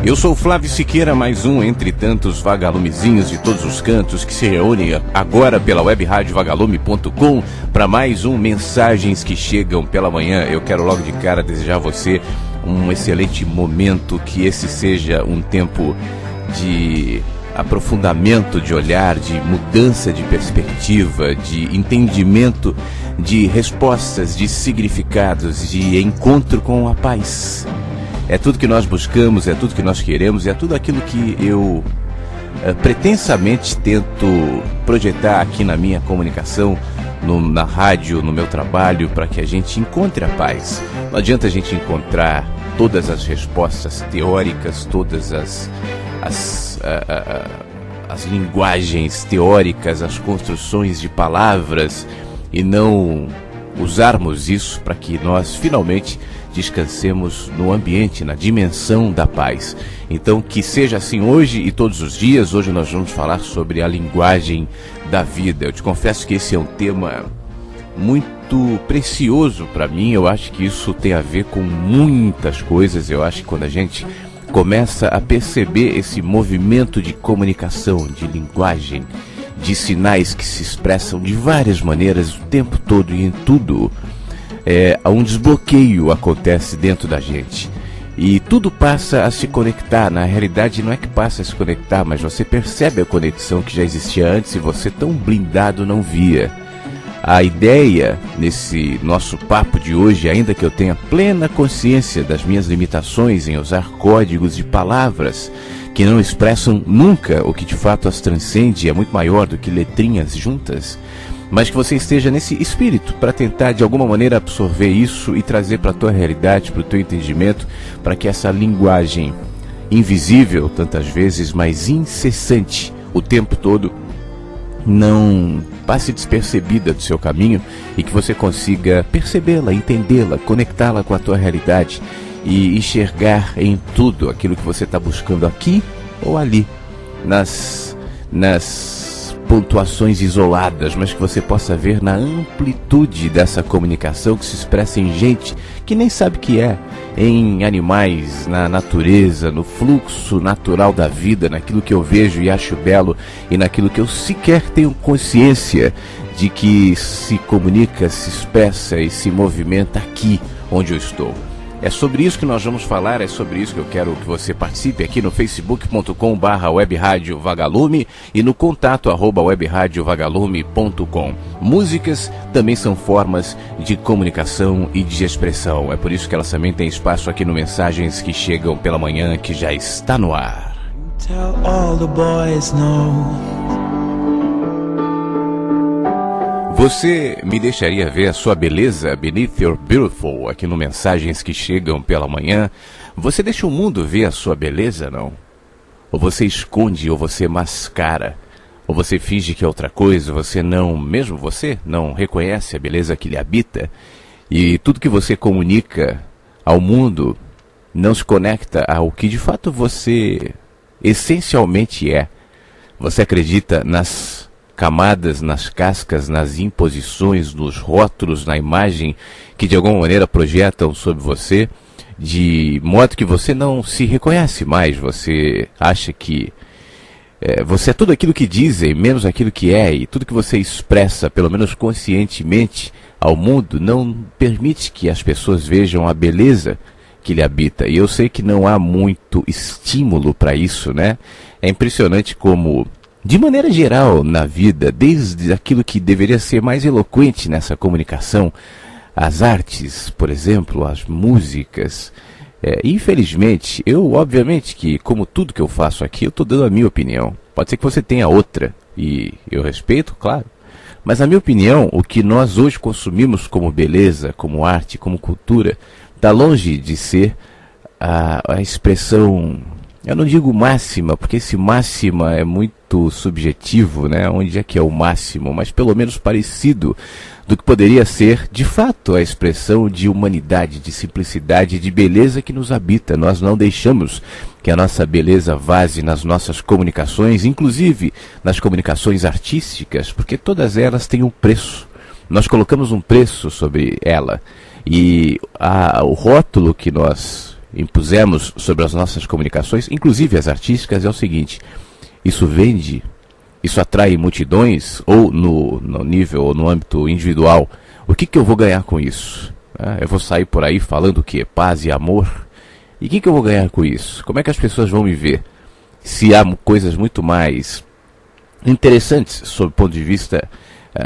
Eu sou Flávio Siqueira, mais um entre tantos vagalumezinhos de todos os cantos que se reúnem agora pela webradiovagalume.com para mais um Mensagens que Chegam pela Manhã. Eu quero logo de cara desejar a você um excelente momento, que esse seja um tempo de aprofundamento de olhar, de mudança de perspectiva, de entendimento de respostas, de significados, de encontro com a paz. É tudo que nós buscamos, é tudo que nós queremos, é tudo aquilo que eu pretensamente tento projetar aqui na minha comunicação, na rádio, no meu trabalho, para que a gente encontre a paz. Não adianta a gente encontrar todas as respostas teóricas, todas as linguagens teóricas, as construções de palavras, e não usarmos isso para que nós finalmente descansemos no ambiente, na dimensão da paz. Então, que seja assim hoje e todos os dias. Hoje nós vamos falar sobre a linguagem da vida. Eu te confesso que esse é um tema muito precioso para mim. Eu acho que isso tem a ver com muitas coisas. Eu acho que quando a gente começa a perceber esse movimento de comunicação, de linguagem, de sinais que se expressam de várias maneiras o tempo todo e em tudo, um desbloqueio acontece dentro da gente e tudo passa a se conectar. Na realidade não é que passa a se conectar, mas você percebe a conexão que já existia antes e você, tão blindado, não via. A ideia nesse nosso papo de hoje, ainda que eu tenha plena consciência das minhas limitações em usar códigos de palavras que não expressam nunca o que de fato as transcende, é muito maior do que letrinhas juntas, mas que você esteja nesse espírito para tentar de alguma maneira absorver isso e trazer para a tua realidade, para o teu entendimento, para que essa linguagem invisível tantas vezes, mas incessante o tempo todo, não passe despercebida do seu caminho e que você consiga percebê-la, entendê-la, conectá-la com a tua realidade e enxergar em tudo aquilo que você está buscando aqui ou ali, nas pontuações isoladas, mas que você possa ver na amplitude dessa comunicação que se expressa em gente que nem sabe o que é, em animais, na natureza, no fluxo natural da vida, naquilo que eu vejo e acho belo e naquilo que eu sequer tenho consciência de que se comunica, se expressa e se movimenta aqui onde eu estou. É sobre isso que nós vamos falar, é sobre isso que eu quero que você participe aqui no facebook.com/webradiovagalume e no contato @webradiovagalume.com. Músicas também são formas de comunicação e de expressão. É por isso que elas também têm espaço aqui no Mensagens que Chegam pela Manhã, que já está no ar. Tell all the boys no. Você me deixaria ver a sua beleza beneath your beautiful aqui no Mensagens que Chegam pela Manhã? Você deixa o mundo ver a sua beleza, não? Ou você esconde, ou você mascara, ou você finge que é outra coisa, você não reconhece a beleza que lhe habita, e tudo que você comunica ao mundo não se conecta ao que de fato você essencialmente é. Você acredita nas camadas, nas cascas, nas imposições, nos rótulos, na imagem que de alguma maneira projetam sobre você, de modo que você não se reconhece mais. Você acha que você é tudo aquilo que dizem, menos aquilo que é, e tudo que você expressa, pelo menos conscientemente, ao mundo, não permite que as pessoas vejam a beleza que lhe habita. E eu sei que não há muito estímulo para isso, né? É impressionante como, de maneira geral na vida, desde aquilo que deveria ser mais eloquente nessa comunicação, as artes, por exemplo, as músicas, infelizmente, obviamente que, como tudo que eu faço aqui, eu estou dando a minha opinião. Pode ser que você tenha outra, e eu respeito, claro. Mas na minha opinião, o que nós hoje consumimos como beleza, como arte, como cultura, está longe de ser a expressão, eu não digo máxima, porque esse máxima é muito subjetivo, né? Onde é que é o máximo? Mas pelo menos parecido do que poderia ser, de fato, a expressão de humanidade, de simplicidade, de beleza que nos habita. Nós não deixamos que a nossa beleza vaze nas nossas comunicações, inclusive nas comunicações artísticas, porque todas elas têm um preço. Nós colocamos um preço sobre ela. E o rótulo que nós impusemos sobre as nossas comunicações, inclusive as artísticas, é o seguinte: isso vende, isso atrai multidões, ou no nível, ou no âmbito individual, o que eu vou ganhar com isso? Eu vou sair por aí falando o quê? Paz e amor? E o que eu vou ganhar com isso? Como é que as pessoas vão me ver? Se há coisas muito mais interessantes, sob o ponto de vista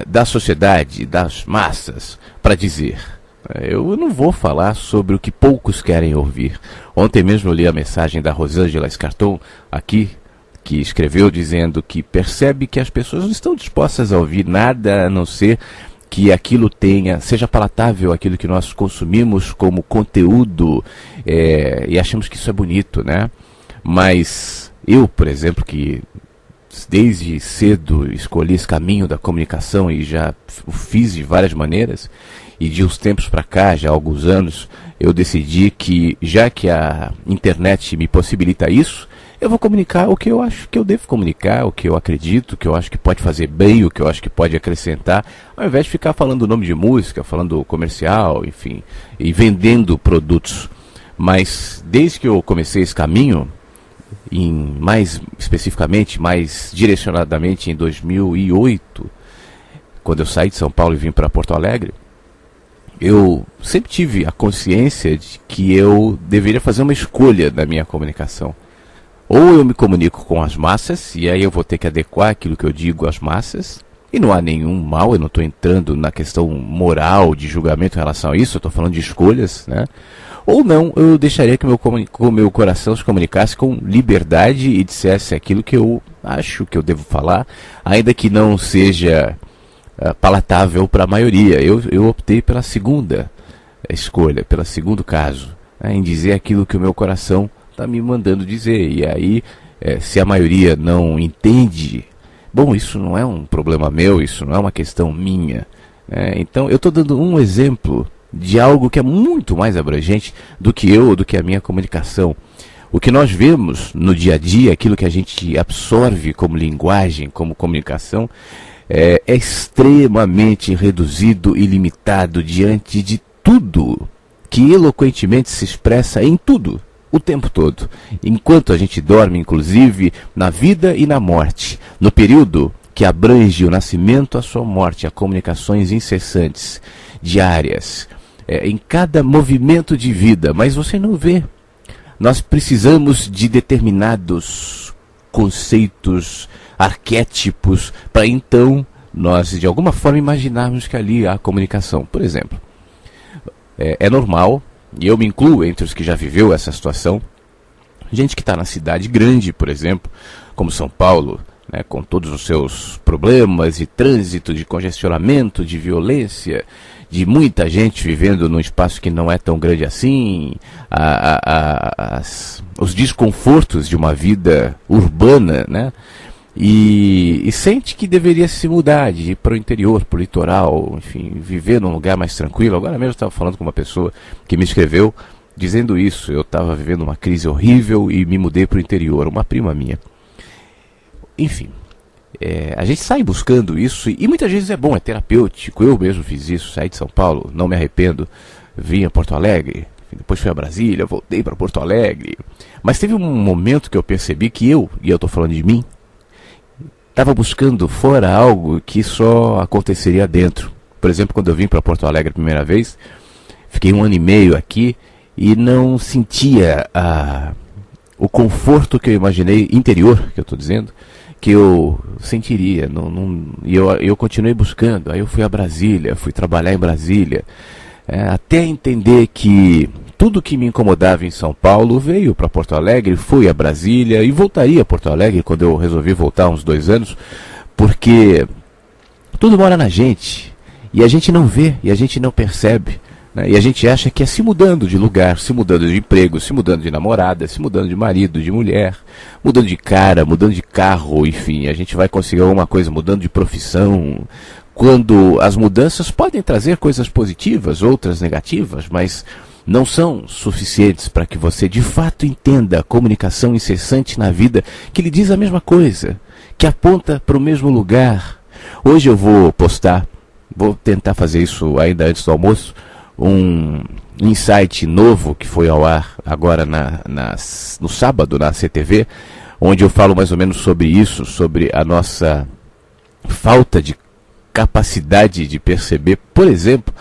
da sociedade, das massas, para dizer. Eu não vou falar sobre o que poucos querem ouvir. Ontem mesmo eu li a mensagem da Rosângela Escarton, aqui, que escreveu dizendo que percebe que as pessoas não estão dispostas a ouvir nada a não ser que aquilo seja palatável, aquilo que nós consumimos como conteúdo, e achamos que isso é bonito, né? Mas eu, por exemplo, que desde cedo escolhi esse caminho da comunicação e já o fiz de várias maneiras, e de uns tempos para cá, já há alguns anos, eu decidi que, já que a internet me possibilita isso, eu vou comunicar o que eu acho que eu devo comunicar, o que eu acredito, o que eu acho que pode fazer bem, o que eu acho que pode acrescentar, ao invés de ficar falando o nome de música, falando comercial, enfim, e vendendo produtos. Mas desde que eu comecei esse caminho, mais especificamente, mais direcionadamente em 2008, quando eu saí de São Paulo e vim para Porto Alegre, eu sempre tive a consciência de que eu deveria fazer uma escolha na minha comunicação. Ou eu me comunico com as massas, e aí eu vou ter que adequar aquilo que eu digo às massas, e não há nenhum mal, eu não estou entrando na questão moral, de julgamento em relação a isso, eu estou falando de escolhas, né? Ou não, eu deixaria que o meu coração se comunicasse com liberdade e dissesse aquilo que eu acho que eu devo falar, ainda que não seja palatável para a maioria. Eu optei pela segunda escolha, pelo segundo caso, em dizer aquilo que o meu coração está me mandando dizer. E aí, se a maioria não entende, bom, isso não é um problema meu, isso não é uma questão minha. Então, eu estou dando um exemplo de algo que é muito mais abrangente do que eu ou do que a minha comunicação. O que nós vemos no dia a dia, aquilo que a gente absorve como linguagem, como comunicação, é extremamente reduzido e limitado diante de tudo que eloquentemente se expressa em tudo, o tempo todo. Enquanto a gente dorme, inclusive, na vida e na morte. No período que abrange o nascimento à sua morte, há comunicações incessantes, diárias, em cada movimento de vida, mas você não vê. Nós precisamos de determinados conceitos, arquétipos, para então nós, de alguma forma, imaginarmos que ali há comunicação. Por exemplo, é normal, e eu me incluo entre os que já viveu essa situação, gente que está na cidade grande, por exemplo, como São Paulo, né, com todos os seus problemas de trânsito, de congestionamento, de violência, de muita gente vivendo num espaço que não é tão grande assim, os desconfortos de uma vida urbana, né? E sente que deveria se mudar, de ir para o interior, para o litoral, enfim, viver num lugar mais tranquilo. Agora mesmo eu estava falando com uma pessoa que me escreveu dizendo isso. Eu estava vivendo uma crise horrível e me mudei para o interior, uma prima minha. Enfim, a gente sai buscando isso e muitas vezes é bom, é terapêutico. Eu mesmo fiz isso, saí de São Paulo, não me arrependo, vim a Porto Alegre, depois fui a Brasília, voltei para Porto Alegre. Mas teve um momento que eu percebi que e eu estou falando de mim, estava buscando fora algo que só aconteceria dentro. Por exemplo, quando eu vim para Porto Alegre a primeira vez, fiquei 1 ano e meio aqui e não sentia o conforto que eu imaginei, interior, que eu estou dizendo, que eu sentiria. E eu continuei buscando. Aí eu fui a Brasília, fui trabalhar em Brasília, até entender que tudo que me incomodava em São Paulo veio para Porto Alegre, fui a Brasília e voltaria a Porto Alegre quando eu resolvi voltar há uns 2 anos, porque tudo mora na gente, e a gente não vê, e a gente não percebe, né? E a gente acha que é se mudando de lugar, se mudando de emprego, se mudando de namorada, se mudando de marido, de mulher, mudando de cara, mudando de carro, enfim, a gente vai conseguir alguma coisa mudando de profissão, quando as mudanças podem trazer coisas positivas, outras negativas, mas não são suficientes para que você de fato entenda a comunicação incessante na vida que lhe diz a mesma coisa, que aponta para o mesmo lugar. Hoje eu vou postar, vou tentar fazer isso ainda antes do almoço, um insight novo que foi ao ar agora no sábado na CTV, onde eu falo mais ou menos sobre isso, sobre a nossa falta de capacidade de perceber, por exemplo,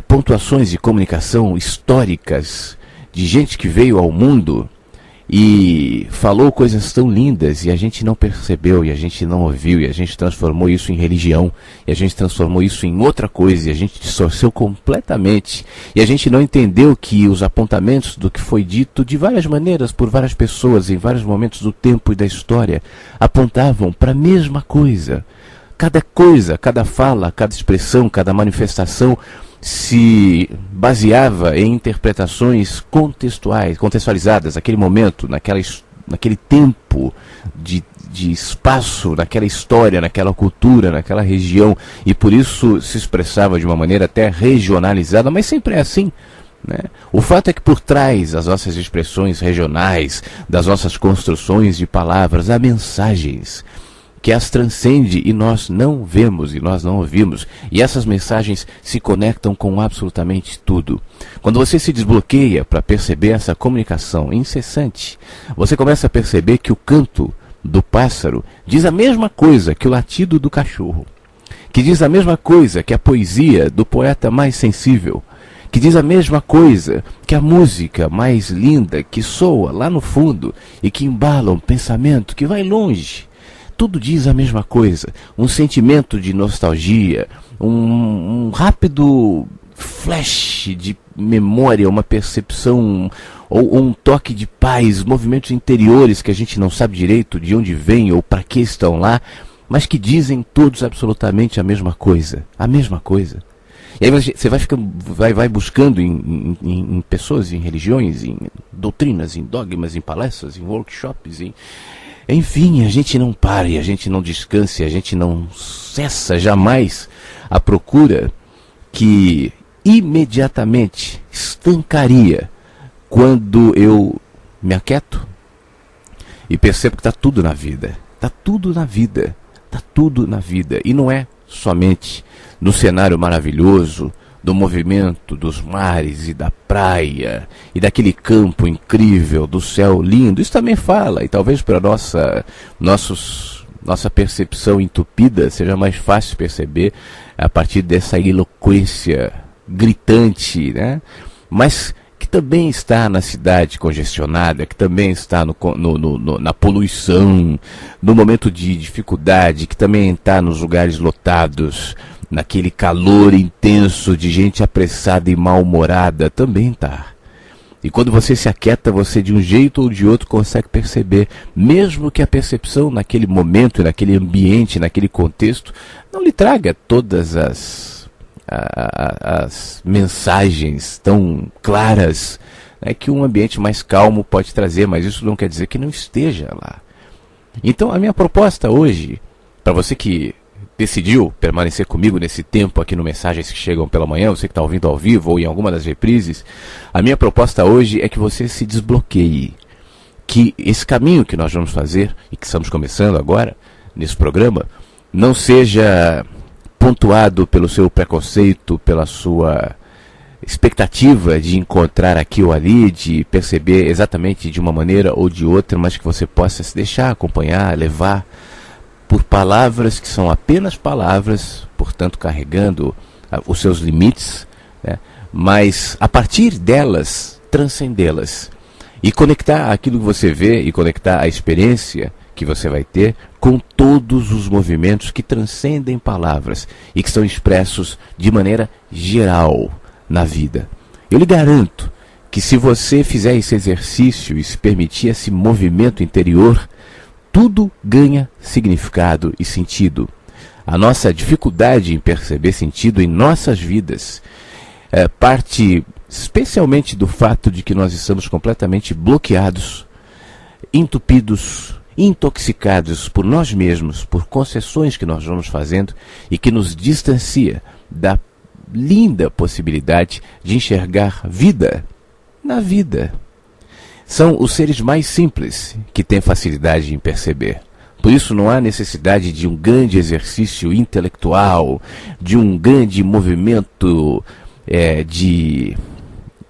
pontuações de comunicação históricas de gente que veio ao mundo e falou coisas tão lindas e a gente não percebeu, e a gente não ouviu, e a gente transformou isso em religião, e a gente transformou isso em outra coisa, e a gente distorceu completamente, e a gente não entendeu que os apontamentos do que foi dito de várias maneiras por várias pessoas em vários momentos do tempo e da história apontavam para a mesma coisa. Cada coisa, cada fala, cada expressão, cada manifestação se baseava em interpretações contextualizadas, naquele momento, naquele tempo de espaço, naquela história, naquela cultura, naquela região, e por isso se expressava de uma maneira até regionalizada, mas sempre é assim, né? O fato é que por trás das nossas expressões regionais, das nossas construções de palavras, há mensagens que as transcende e nós não vemos e nós não ouvimos. E essas mensagens se conectam com absolutamente tudo. Quando você se desbloqueia para perceber essa comunicação incessante, você começa a perceber que o canto do pássaro diz a mesma coisa que o latido do cachorro, que diz a mesma coisa que a poesia do poeta mais sensível, que diz a mesma coisa que a música mais linda que soa lá no fundo e que embala um pensamento que vai longe. Tudo diz a mesma coisa, um sentimento de nostalgia, um rápido flash de memória, uma percepção ou um toque de paz, movimentos interiores que a gente não sabe direito de onde vêm ou para que estão lá, mas que dizem todos absolutamente a mesma coisa, a mesma coisa. E aí você vai buscando em pessoas, em religiões, em doutrinas, em dogmas, em palestras, em workshops, enfim, a gente não para, a gente não descansa, a gente não cessa jamais a procura que imediatamente estancaria quando eu me aquieto e percebo que está tudo na vida. Está tudo na vida. Está tudo na vida. E não é somente no cenário maravilhoso do movimento dos mares e da praia e daquele campo incrível, do céu lindo. Isso também fala, e talvez para nossa percepção entupida seja mais fácil perceber a partir dessa eloquência gritante, né? Mas que também está na cidade congestionada, que também está na poluição, no momento de dificuldade, que também está nos lugares lotados, naquele calor intenso de gente apressada e mal-humorada, também está. E quando você se aquieta, você de um jeito ou de outro consegue perceber, mesmo que a percepção naquele momento, naquele ambiente, naquele contexto, não lhe traga todas as mensagens tão claras, né, que um ambiente mais calmo pode trazer, mas isso não quer dizer que não esteja lá. Então a minha proposta hoje, para você que decidiu permanecer comigo nesse tempo aqui no Mensagens que Chegam pela Manhã, você que está ouvindo ao vivo ou em alguma das reprises, a minha proposta hoje é que você se desbloqueie, que esse caminho que nós vamos fazer e que estamos começando agora nesse programa não seja pontuado pelo seu preconceito, pela sua expectativa de encontrar aqui ou ali, de perceber exatamente de uma maneira ou de outra, mas que você possa se deixar acompanhar, levar por palavras que são apenas palavras, portanto carregando os seus limites, né? Mas a partir delas, transcendê-las e conectar aquilo que você vê e conectar a experiência que você vai ter com todos os movimentos que transcendem palavras e que são expressos de maneira geral na vida. Eu lhe garanto que se você fizer esse exercício e se permitir esse movimento interior, tudo ganha significado e sentido. A nossa dificuldade em perceber sentido em nossas vidas parte especialmente do fato de que nós estamos completamente bloqueados, entupidos, intoxicados por nós mesmos, por concessões que nós vamos fazendo e que nos distancia da linda possibilidade de enxergar vida na vida. São os seres mais simples que têm facilidade em perceber. Por isso não há necessidade de um grande exercício intelectual, de um grande movimento de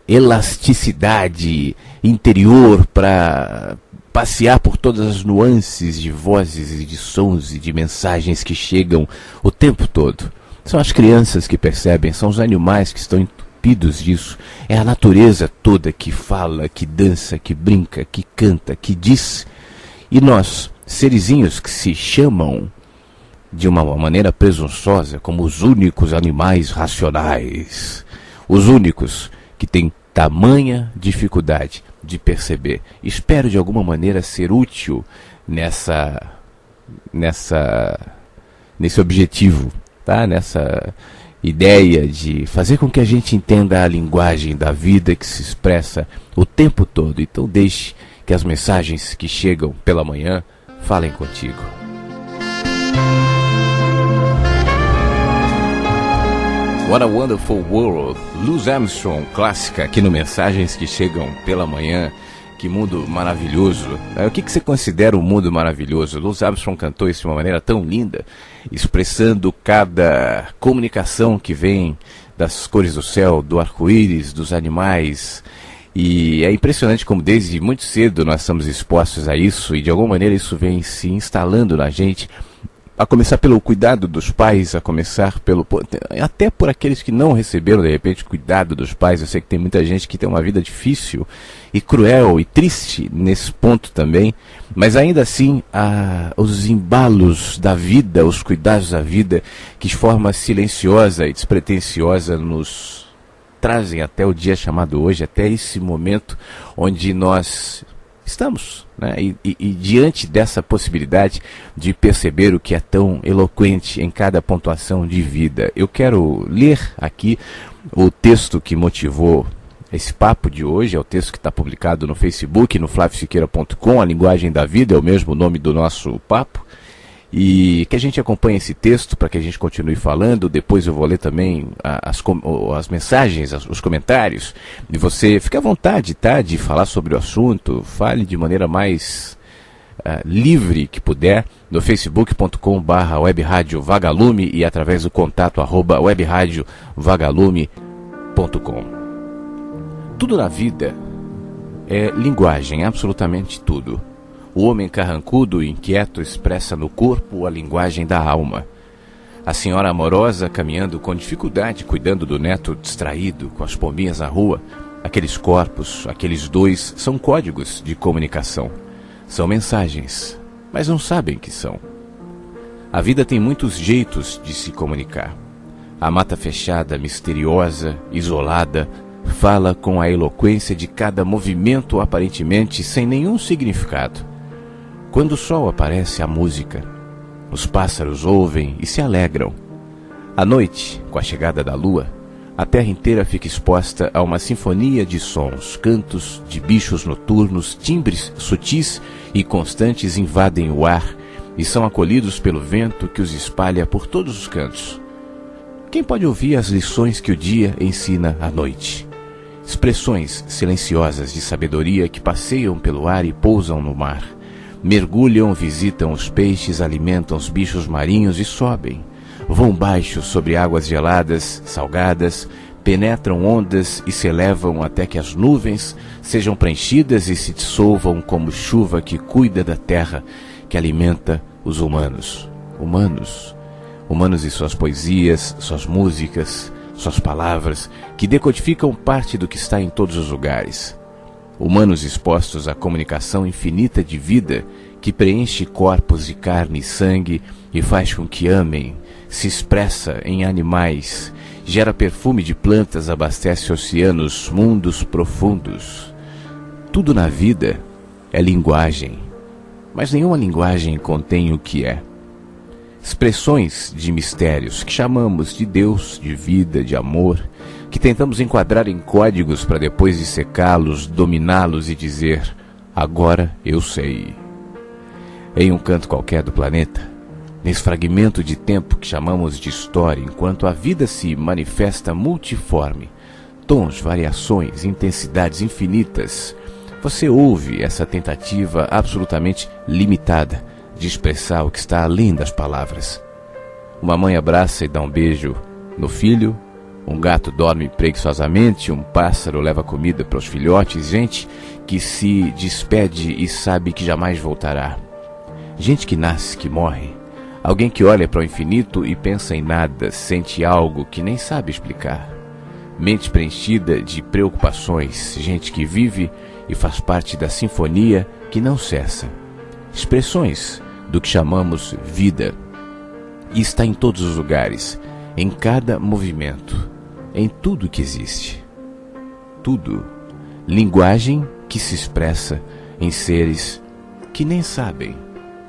elasticidade interior para passear por todas as nuances de vozes e de sons e de mensagens que chegam o tempo todo. São as crianças que percebem, são os animais que estão entupidos disso. É a natureza toda que fala, que dança, que brinca, que canta, que diz. E nós, serizinhos que se chamam de uma maneira presunçosa como os únicos animais racionais, os únicos que têm tamanha dificuldade de perceber. Espero de alguma maneira ser útil nesse objetivo, tá? Nessa ideia de fazer com que a gente entenda a linguagem da vida que se expressa o tempo todo. Então deixe que as mensagens que chegam pela manhã falem contigo. What a Wonderful World, Louis Armstrong, clássica aqui no Mensagens que Chegam pela Manhã. Que mundo maravilhoso. O que você considera um mundo maravilhoso? Louis Armstrong cantou isso de uma maneira tão linda, expressando cada comunicação que vem das cores do céu, do arco-íris, dos animais. E é impressionante como desde muito cedo nós estamos expostos a isso, e de alguma maneira isso vem se instalando na gente, a começar pelo cuidado dos pais, a começar até por aqueles que não receberam de repente cuidado dos pais. Eu sei que tem muita gente que tem uma vida difícil e cruel e triste nesse ponto também, mas ainda assim os embalos da vida, os cuidados da vida, que de forma silenciosa e despretensiosa nos trazem até o dia chamado hoje, até esse momento onde nós estamos, né? E diante dessa possibilidade de perceber o que é tão eloquente em cada pontuação de vida, eu quero ler aqui o texto que motivou esse papo de hoje. É o texto que está publicado no Facebook, no flaviosiqueira.com. A linguagem da vida é o mesmo nome do nosso papo. E que a gente acompanhe esse texto para que a gente continue falando. Depois eu vou ler também as mensagens, os comentários. E você fica à vontade, tá, de falar sobre o assunto. Fale de maneira mais livre que puder no facebook.com/webradiovagalume e através do contato @webradiovagalume.com. Tudo na vida é linguagem, absolutamente tudo. O homem carrancudo e inquieto expressa no corpo a linguagem da alma. A senhora amorosa caminhando com dificuldade, cuidando do neto distraído com as pombinhas na rua. Aqueles corpos, aqueles dois, são códigos de comunicação. São mensagens, mas não sabem que são. A vida tem muitos jeitos de se comunicar. A mata fechada, misteriosa, isolada, fala com a eloquência de cada movimento aparentemente sem nenhum significado. Quando o sol aparece, a música. Os pássaros ouvem e se alegram. À noite, com a chegada da lua, a terra inteira fica exposta a uma sinfonia de sons, cantos de bichos noturnos, timbres sutis e constantes invadem o ar e são acolhidos pelo vento que os espalha por todos os cantos. Quem pode ouvir as lições que o dia ensina à noite? Expressões silenciosas de sabedoria que passeiam pelo ar e pousam no mar. Mergulham, visitam os peixes, alimentam os bichos marinhos e sobem. Vão baixo sobre águas geladas, salgadas, penetram ondas e se elevam até que as nuvens sejam preenchidas e se dissolvam como chuva que cuida da terra, que alimenta os humanos. Humanos e suas poesias, suas músicas, suas palavras, que decodificam parte do que está em todos os lugares. Humanos expostos à comunicação infinita de vida que preenche corpos de carne e sangue e faz com que amem, se expressa em animais, gera perfume de plantas, abastece oceanos, mundos profundos. Tudo na vida é linguagem, mas nenhuma linguagem contém o que é. Expressões de mistérios que chamamos de Deus, de vida, de amor, que tentamos enquadrar em códigos para depois dissecá-los, dominá-los e dizer: agora eu sei. Em um canto qualquer do planeta, nesse fragmento de tempo que chamamos de história, enquanto a vida se manifesta multiforme, tons, variações, intensidades infinitas, você ouve essa tentativa absolutamente limitada de expressar o que está além das palavras. Uma mãe abraça e dá um beijo no filho, Um gato dorme preguiçosamente, um pássaro leva comida para os filhotes, gente que se despede e sabe que jamais voltará. Gente que nasce, que morre. Alguém que olha para o infinito e pensa em nada, sente algo que nem sabe explicar. Mente preenchida de preocupações, gente que vive e faz parte da sinfonia que não cessa. Expressões do que chamamos vida. E está em todos os lugares, em cada movimento, em tudo que existe. Tudo. Linguagem que se expressa em seres que nem sabem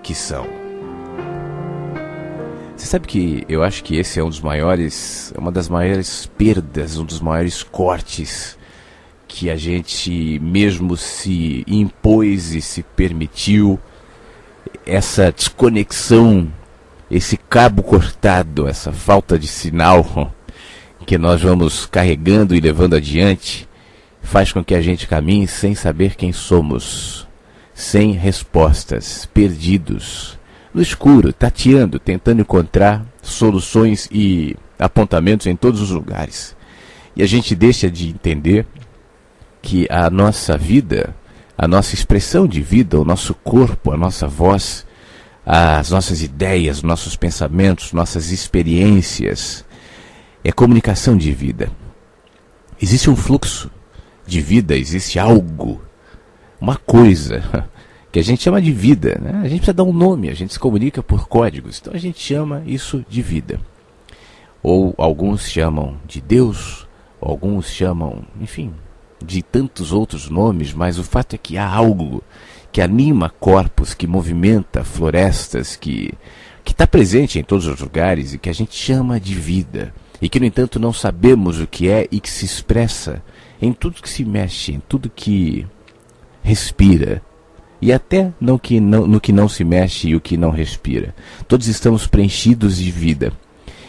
que são. Você sabe que eu acho que esse é uma das maiores perdas, um dos maiores cortes que a gente mesmo se impôs e se permitiu, essa desconexão, esse cabo cortado, essa falta de sinal que nós vamos carregando e levando adiante, faz com que a gente caminhe sem saber quem somos, sem respostas, perdidos, no escuro, tateando, tentando encontrar soluções e apontamentos em todos os lugares. E a gente deixa de entender que a nossa vida, a nossa expressão de vida, o nosso corpo, a nossa voz, as nossas ideias, nossos pensamentos, nossas experiências, é comunicação de vida. Existe um fluxo de vida, existe algo, uma coisa que a gente chama de vida, né? A gente precisa dar um nome, a gente se comunica por códigos, então a gente chama isso de vida. Ou alguns chamam de Deus, ou alguns chamam, enfim, de tantos outros nomes, mas o fato é que há algo que anima corpos, que movimenta florestas, que está presente em todos os lugares e que a gente chama de vida. E que, no entanto, não sabemos o que é e que se expressa em tudo que se mexe, em tudo que respira. E até no que não se mexe e o que não respira. Todos estamos preenchidos de vida.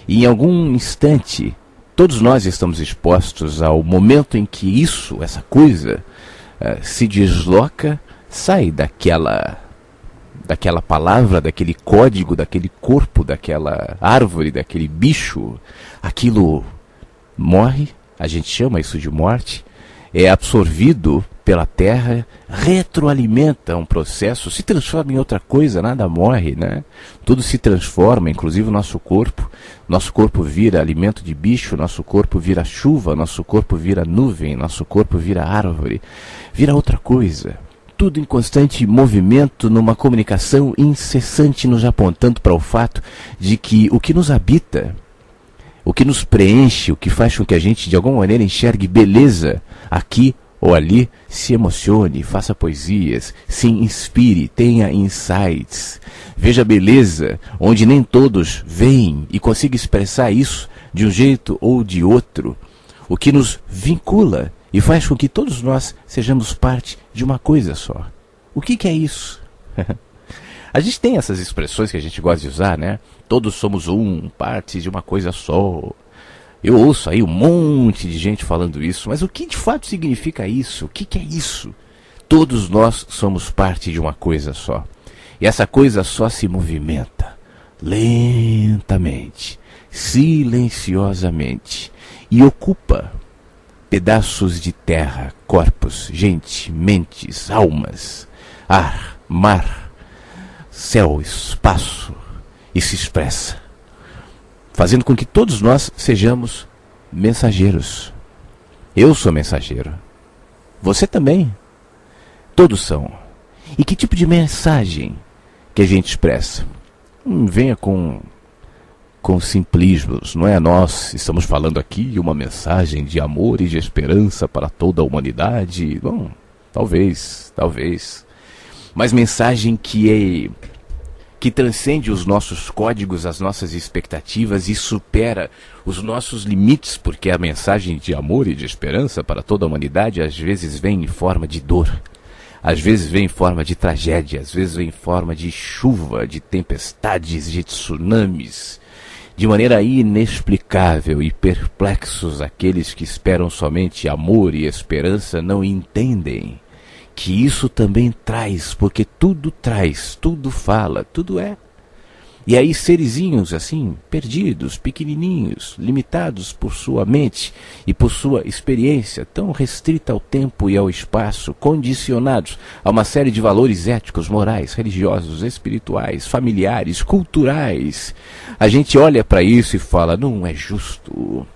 E em algum instante, todos nós estamos expostos ao momento em que essa coisa, se desloca, sai daquela palavra, daquele código, daquele corpo, daquela árvore, daquele bicho. Aquilo morre, a gente chama isso de morte, é absorvido pela terra, retroalimenta um processo, se transforma em outra coisa, nada morre, né? Tudo se transforma, inclusive o nosso corpo. Nosso corpo vira alimento de bicho, nosso corpo vira chuva, nosso corpo vira nuvem, nosso corpo vira árvore, vira outra coisa. Tudo em constante movimento, numa comunicação incessante, nos apontando para o fato de que o que nos habita, o que nos preenche, o que faz com que a gente de alguma maneira enxergue beleza aqui ou ali, se emocione, faça poesias, se inspire, tenha insights, veja beleza onde nem todos veem e consiga expressar isso de um jeito ou de outro, o que nos vincula e faz com que todos nós sejamos parte de uma coisa só. O que é isso? A gente tem essas expressões que a gente gosta de usar, né? Todos somos parte de uma coisa só. Eu ouço aí um monte de gente falando isso, mas o que de fato significa isso? O que é isso? Todos nós somos parte de uma coisa só. E essa coisa só se movimenta lentamente, silenciosamente, e ocupa pedaços de terra, corpos, gente, mentes, almas, ar, mar, céu, espaço, e se expressa, fazendo com que todos nós sejamos mensageiros. Eu sou mensageiro. Você também. Todos são. E que tipo de mensagem que a gente expressa? Venha com simplismos, não é? Nós estamos falando aqui uma mensagem de amor e de esperança para toda a humanidade. Bom, talvez. Mas mensagem que transcende os nossos códigos, as nossas expectativas e supera os nossos limites, porque a mensagem de amor e de esperança para toda a humanidade às vezes vem em forma de dor, às vezes vem em forma de tragédia, às vezes vem em forma de chuva, de tempestades, de tsunamis, de maneira inexplicável, e perplexos aqueles que esperam somente amor e esperança não entendem que isso também traz, porque tudo traz, tudo fala, tudo é. E aí serezinhos assim, perdidos, pequenininhos, limitados por sua mente e por sua experiência, tão restrita ao tempo e ao espaço, condicionados a uma série de valores éticos, morais, religiosos, espirituais, familiares, culturais. A gente olha para isso e fala, não é justo.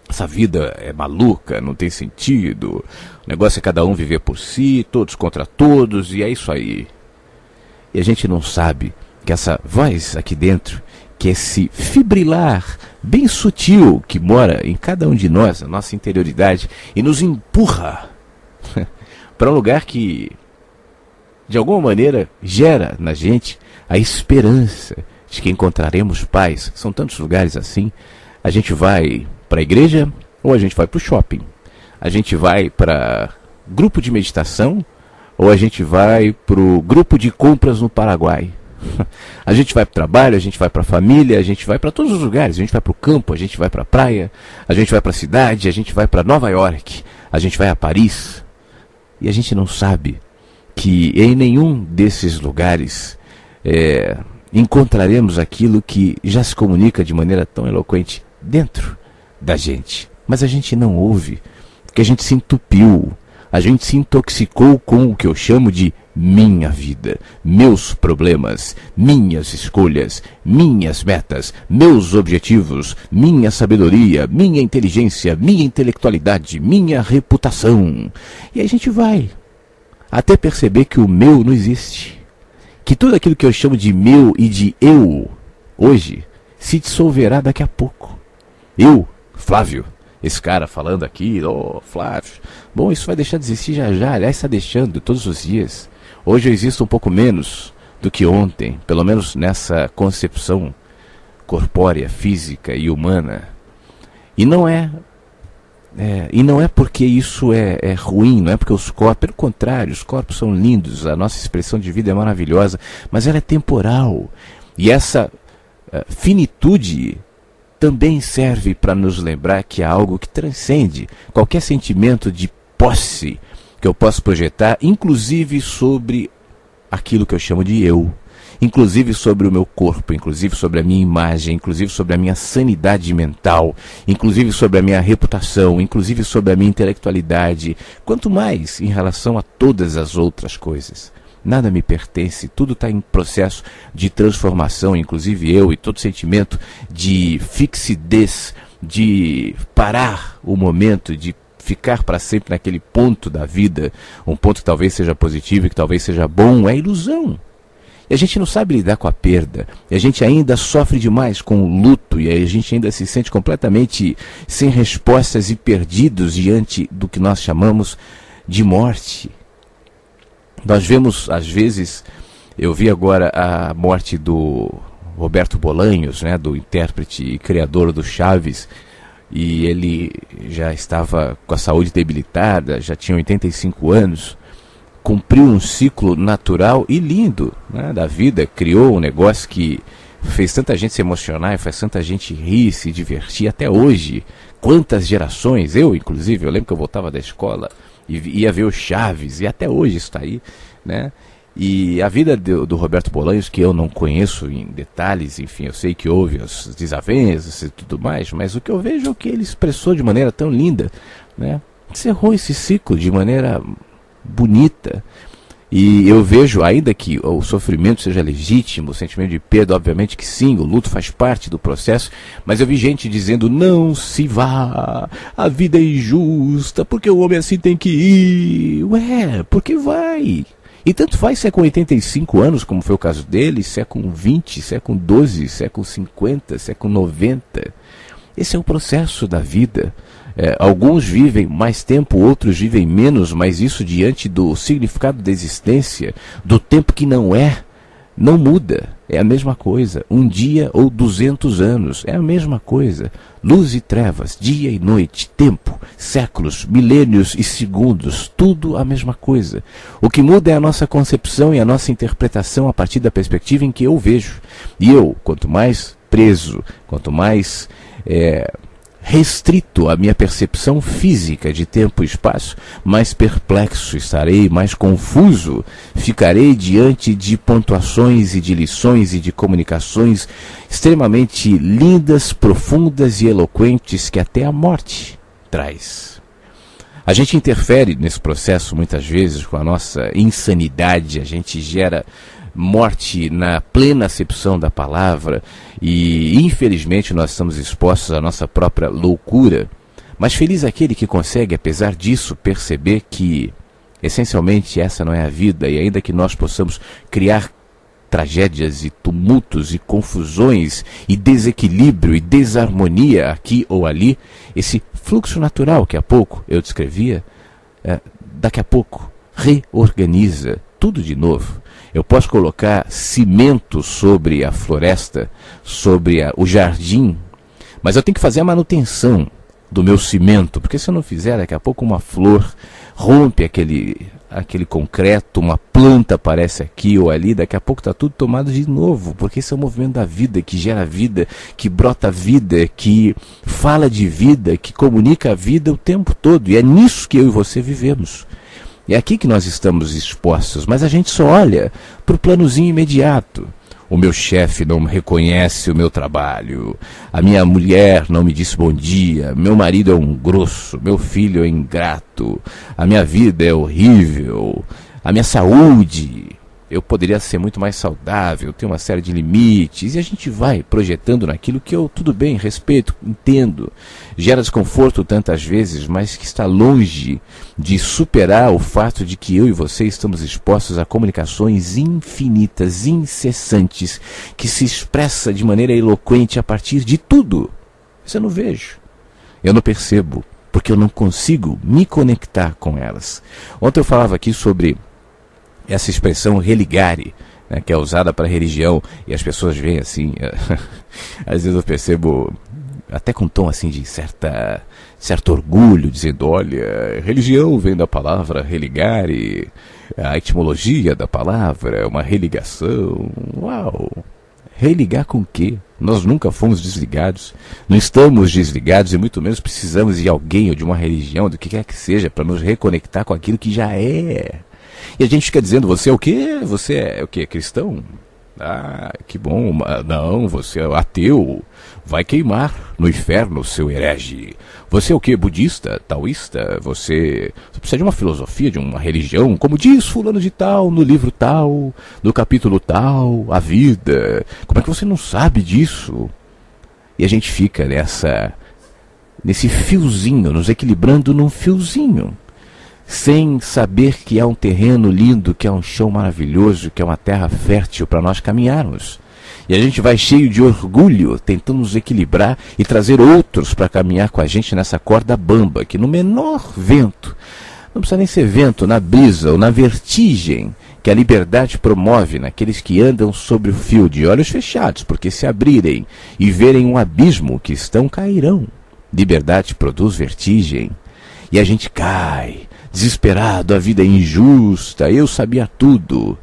Essa vida é maluca, não tem sentido. O negócio é cada um viver por si, todos contra todos, e é isso aí. E a gente não sabe que essa voz aqui dentro, que esse fibrilar bem sutil que mora em cada um de nós, a nossa interioridade, e nos empurra para um lugar que, de alguma maneira, gera na gente a esperança de que encontraremos paz. São tantos lugares assim. A gente vai para a igreja ou a gente vai para o shopping? A gente vai para grupo de meditação ou a gente vai para o grupo de compras no Paraguai? A gente vai para o trabalho, a gente vai para a família, a gente vai para todos os lugares. A gente vai para o campo, a gente vai para a praia, a gente vai para a cidade, a gente vai para Nova York, a gente vai a Paris. E a gente não sabe que em nenhum desses lugares encontraremos aquilo que já se comunica de maneira tão eloquente dentro da gente. Mas a gente não ouve, porque a gente se entupiu, a gente se intoxicou com o que eu chamo de minha vida, meus problemas, minhas escolhas, minhas metas, meus objetivos, minha sabedoria, minha inteligência, minha intelectualidade, minha reputação. E aí a gente vai até perceber que o meu não existe, que tudo aquilo que eu chamo de meu e de eu hoje se dissolverá daqui a pouco. Eu, Flávio, esse cara falando aqui, Flávio, bom, isso vai deixar de existir já já, aliás, está deixando todos os dias. Hoje eu existo um pouco menos do que ontem, pelo menos nessa concepção corpórea, física e humana. E não é porque isso é ruim, não é porque os corpos, pelo contrário, os corpos são lindos, a nossa expressão de vida é maravilhosa, mas ela é temporal. E essa finitude também serve para nos lembrar que há algo que transcende qualquer sentimento de posse que eu posso projetar, inclusive sobre aquilo que eu chamo de eu, inclusive sobre o meu corpo, inclusive sobre a minha imagem, inclusive sobre a minha sanidade mental, inclusive sobre a minha reputação, inclusive sobre a minha intelectualidade, quanto mais em relação a todas as outras coisas. Nada me pertence, tudo está em processo de transformação, inclusive eu, e todo sentimento de fixidez, de parar o momento, de ficar para sempre naquele ponto da vida, um ponto que talvez seja positivo e que talvez seja bom, é ilusão. E a gente não sabe lidar com a perda, e a gente ainda sofre demais com o luto, e a gente ainda se sente completamente sem respostas e perdidos diante do que nós chamamos de morte. Nós vemos, às vezes, eu vi agora a morte do Roberto Bolanhos, né, do intérprete e criador do Chaves, e ele já estava com a saúde debilitada, já tinha 85 anos, cumpriu um ciclo natural e lindo, né, da vida, criou um negócio que fez tanta gente se emocionar, faz tanta gente rir, se divertir até hoje. Quantas gerações, eu inclusive, eu lembro que eu voltava da escola e ia ver o Chaves, e até hoje isso está aí, né? E a vida do Roberto Bolanhos, que eu não conheço em detalhes, enfim, eu sei que houve as desavenças e tudo mais, mas o que eu vejo é o que ele expressou de maneira tão linda, né? Encerrou esse ciclo de maneira bonita. E eu vejo, ainda que o sofrimento seja legítimo, o sentimento de perda, obviamente que sim, o luto faz parte do processo, mas eu vi gente dizendo, não se vá, a vida é injusta, porque o homem assim tem que ir. Ué, porque vai. E tanto faz se é com 85 anos, como foi o caso dele, se é com 20, se é com 12, se é com 50, se é com 90. Esse é o processo da vida. Alguns vivem mais tempo, outros vivem menos, mas isso diante do significado da existência, do tempo que não muda. É a mesma coisa. Um dia ou 200 anos, é a mesma coisa. Luz e trevas, dia e noite, tempo, séculos, milênios e segundos, tudo a mesma coisa. O que muda é a nossa concepção e a nossa interpretação a partir da perspectiva em que eu vejo. E eu, quanto mais preso, quanto mais restrito à minha percepção física de tempo e espaço, mais perplexo estarei, mais confuso ficarei diante de pontuações e de lições e de comunicações extremamente lindas, profundas e eloquentes que até a morte traz. A gente interfere nesse processo muitas vezes com a nossa insanidade, a gente gera morte na plena acepção da palavra e, infelizmente, nós estamos expostos à nossa própria loucura. Mas feliz aquele que consegue, apesar disso, perceber que, essencialmente, essa não é a vida, e ainda que nós possamos criar tragédias e tumultos e confusões e desequilíbrio e desarmonia aqui ou ali, esse fluxo natural que há pouco eu descrevia, daqui a pouco reorganiza tudo de novo. Eu posso colocar cimento sobre a floresta, sobre o jardim, mas eu tenho que fazer a manutenção do meu cimento, porque se eu não fizer, daqui a pouco uma flor rompe aquele concreto, uma planta aparece aqui ou ali, daqui a pouco está tudo tomado de novo, porque esse é o movimento da vida, que gera vida, que brota vida, que fala de vida, que comunica a vida o tempo todo, e é nisso que eu e você vivemos. É aqui que nós estamos expostos, mas a gente só olha para o planozinho imediato. O meu chefe não reconhece o meu trabalho, a minha mulher não me disse bom dia, meu marido é um grosso, meu filho é ingrato, a minha vida é horrível, a minha saúde, eu poderia ser muito mais saudável, tenho uma série de limites, e a gente vai projetando naquilo que eu, tudo bem, respeito, entendo, gera desconforto tantas vezes, mas que está longe de superar o fato de que eu e você estamos expostos a comunicações infinitas, incessantes, que se expressa de maneira eloquente a partir de tudo. Isso eu não vejo, eu não percebo, porque eu não consigo me conectar com elas. Ontem eu falava aqui sobre essa expressão religare, né, que é usada para religião, e as pessoas veem assim, às vezes eu percebo até com um tom assim de certo orgulho, dizendo, olha, religião vem da palavra religare, a etimologia da palavra é uma religação. Uau! Religar com o quê? Nós nunca fomos desligados, não estamos desligados e muito menos precisamos de alguém ou de uma religião, do que quer que seja, para nos reconectar com aquilo que já é. E a gente fica dizendo, você é o quê? Você é o quê? Cristão? Ah, que bom. Não, você é ateu. Vai queimar no inferno, seu herege. Você é o quê? Budista? Taoísta? Você precisa de uma filosofia, de uma religião, como diz fulano de tal, no livro tal, no capítulo tal, a vida. Como é que você não sabe disso? E a gente fica nesse fiozinho, nos equilibrando num fiozinho, sem saber que é um terreno lindo, que é um chão maravilhoso, que é uma terra fértil para nós caminharmos. E a gente vai cheio de orgulho, tentando nos equilibrar e trazer outros para caminhar com a gente nessa corda bamba, que no menor vento, não precisa nem ser vento, na brisa ou na vertigem que a liberdade promove naqueles que andam sobre o fio de olhos fechados, porque se abrirem e verem um abismo que estão, cairão. Liberdade produz vertigem. E a gente cai, desesperado, a vida é injusta, eu sabia tudo.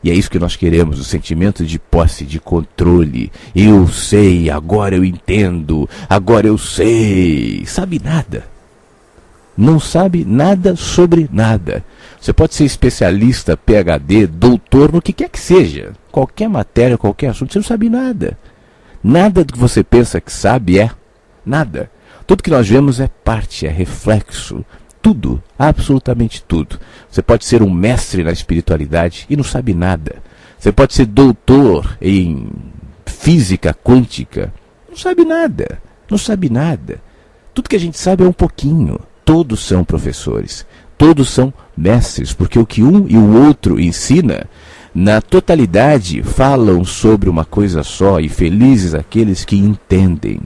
E é isso que nós queremos, o sentimento de posse, de controle. Eu sei, agora eu entendo, agora eu sei. Sabe nada. Não sabe nada sobre nada. Você pode ser especialista, PhD, doutor, no que quer que seja. Qualquer matéria, qualquer assunto, você não sabe nada. Nada do que você pensa que sabe é nada. Tudo que nós vemos é parte, é reflexo. Tudo, absolutamente tudo. Você pode ser um mestre na espiritualidade e não sabe nada. Você pode ser doutor em física quântica. Não sabe nada. Não sabe nada. Tudo que a gente sabe é um pouquinho. Todos são professores. Todos são mestres, porque o que um e o outro ensina, na totalidade, falam sobre uma coisa só, e felizes aqueles que entendem.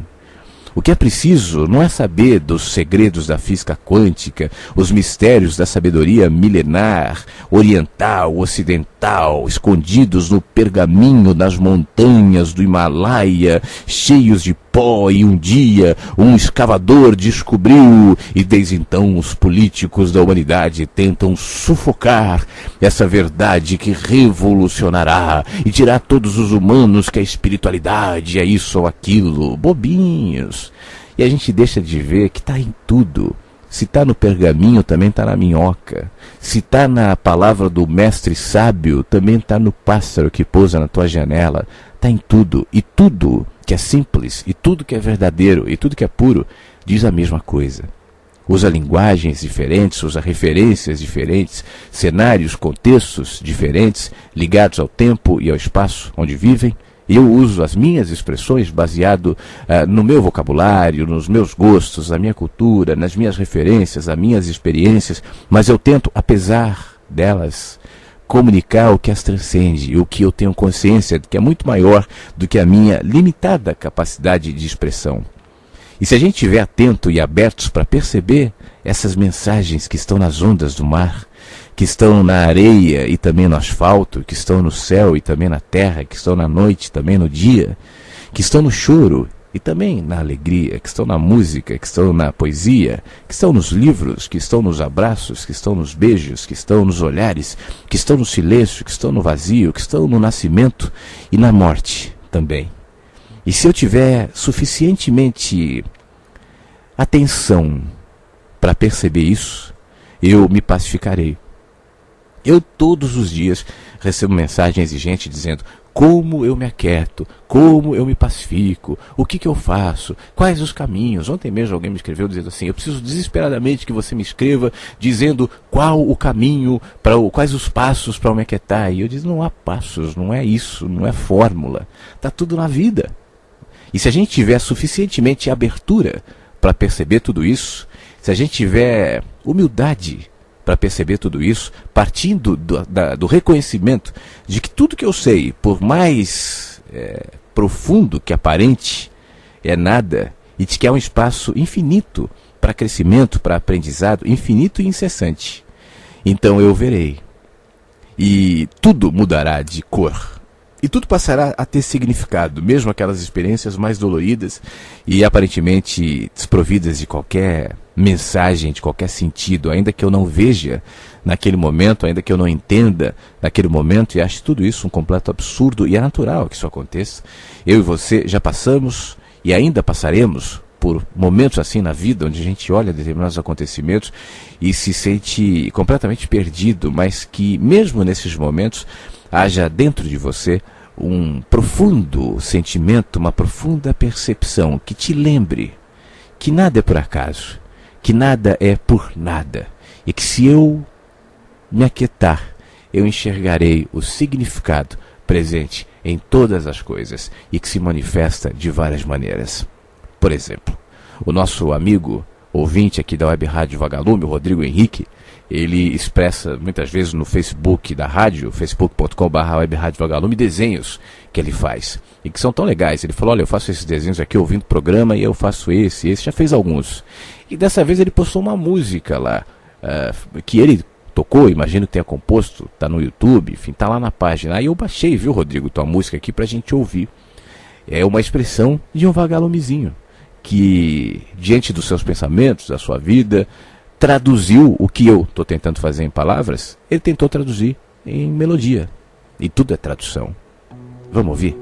O que é preciso não é saber dos segredos da física quântica, os mistérios da sabedoria milenar, oriental, ocidental, escondidos no pergaminho das montanhas do Himalaia, cheios de pó, e um dia um escavador descobriu, e desde então os políticos da humanidade tentam sufocar essa verdade que revolucionará e dirá a todos os humanos que a espiritualidade é isso ou aquilo, bobinhos. E a gente deixa de ver que está em tudo. Se está no pergaminho, também está na minhoca. Se está na palavra do mestre sábio, também está no pássaro que pousa na tua janela. Está em tudo. E tudo que é simples, e tudo que é verdadeiro, e tudo que é puro, diz a mesma coisa. Usa linguagens diferentes, usa referências diferentes, cenários, contextos diferentes, ligados ao tempo e ao espaço onde vivem. Eu uso as minhas expressões baseado no meu vocabulário, nos meus gostos, na minha cultura, nas minhas referências, nas minhas experiências, mas eu tento, apesar delas, comunicar o que as transcende, o que eu tenho consciência de que é muito maior do que a minha limitada capacidade de expressão. E se a gente estiver atento e abertos para perceber essas mensagens que estão nas ondas do mar, que estão na areia e também no asfalto, que estão no céu e também na terra, que estão na noite e também no dia, que estão no choro e também na alegria, que estão na música, que estão na poesia, que estão nos livros, que estão nos abraços, que estão nos beijos, que estão nos olhares, que estão no silêncio, que estão no vazio, que estão no nascimento e na morte também. E se eu tiver suficientemente atenção para perceber isso, eu me pacificarei. Eu todos os dias recebo mensagens de gente dizendo como eu me aquieto, como eu me pacifico, o que eu faço, quais os caminhos. Ontem mesmo alguém me escreveu dizendo assim, eu preciso desesperadamente que você me escreva dizendo qual o caminho, quais os passos para eu me aquietar. E eu disse, não há passos, não é isso, não é fórmula, está tudo na vida. E se a gente tiver suficientemente abertura para perceber tudo isso, se a gente tiver humildade para perceber tudo isso, partindo do reconhecimento de que tudo que eu sei, por mais profundo que aparente, é nada, e de que há um espaço infinito para crescimento, para aprendizado, infinito e incessante, então eu verei. E tudo mudará de cor. E tudo passará a ter significado, mesmo aquelas experiências mais doloridas e aparentemente desprovidas de qualquer mensagem, de qualquer sentido, ainda que eu não veja naquele momento, ainda que eu não entenda naquele momento e ache tudo isso um completo absurdo, e é natural que isso aconteça. Eu e você já passamos e ainda passaremos por momentos assim na vida, onde a gente olha determinados acontecimentos e se sente completamente perdido, mas que mesmo nesses momentos haja dentro de você um profundo sentimento, uma profunda percepção que te lembre que nada é por acaso, que nada é por nada, e que se eu me aquietar, eu enxergarei o significado presente em todas as coisas e que se manifesta de várias maneiras. Por exemplo, o nosso amigo ouvinte aqui da Web Rádio Vagalume, o Rodrigo Henrique, ele expressa muitas vezes no Facebook da rádio, facebook.com/Web Rádio Vagalume, desenhos que ele faz e que são tão legais. Ele falou, olha, eu faço esses desenhos aqui ouvindo o programa e eu faço esse já fez alguns. E dessa vez ele postou uma música lá, que ele tocou, imagino que tenha composto, está no YouTube, enfim, está lá na página. Aí eu baixei, viu, Rodrigo, tua música aqui pra gente ouvir. É uma expressão de um vagalumezinho que, diante dos seus pensamentos, da sua vida, traduziu o que eu estou tentando fazer em palavras, ele tentou traduzir em melodia. E tudo é tradução. Vamos ouvir?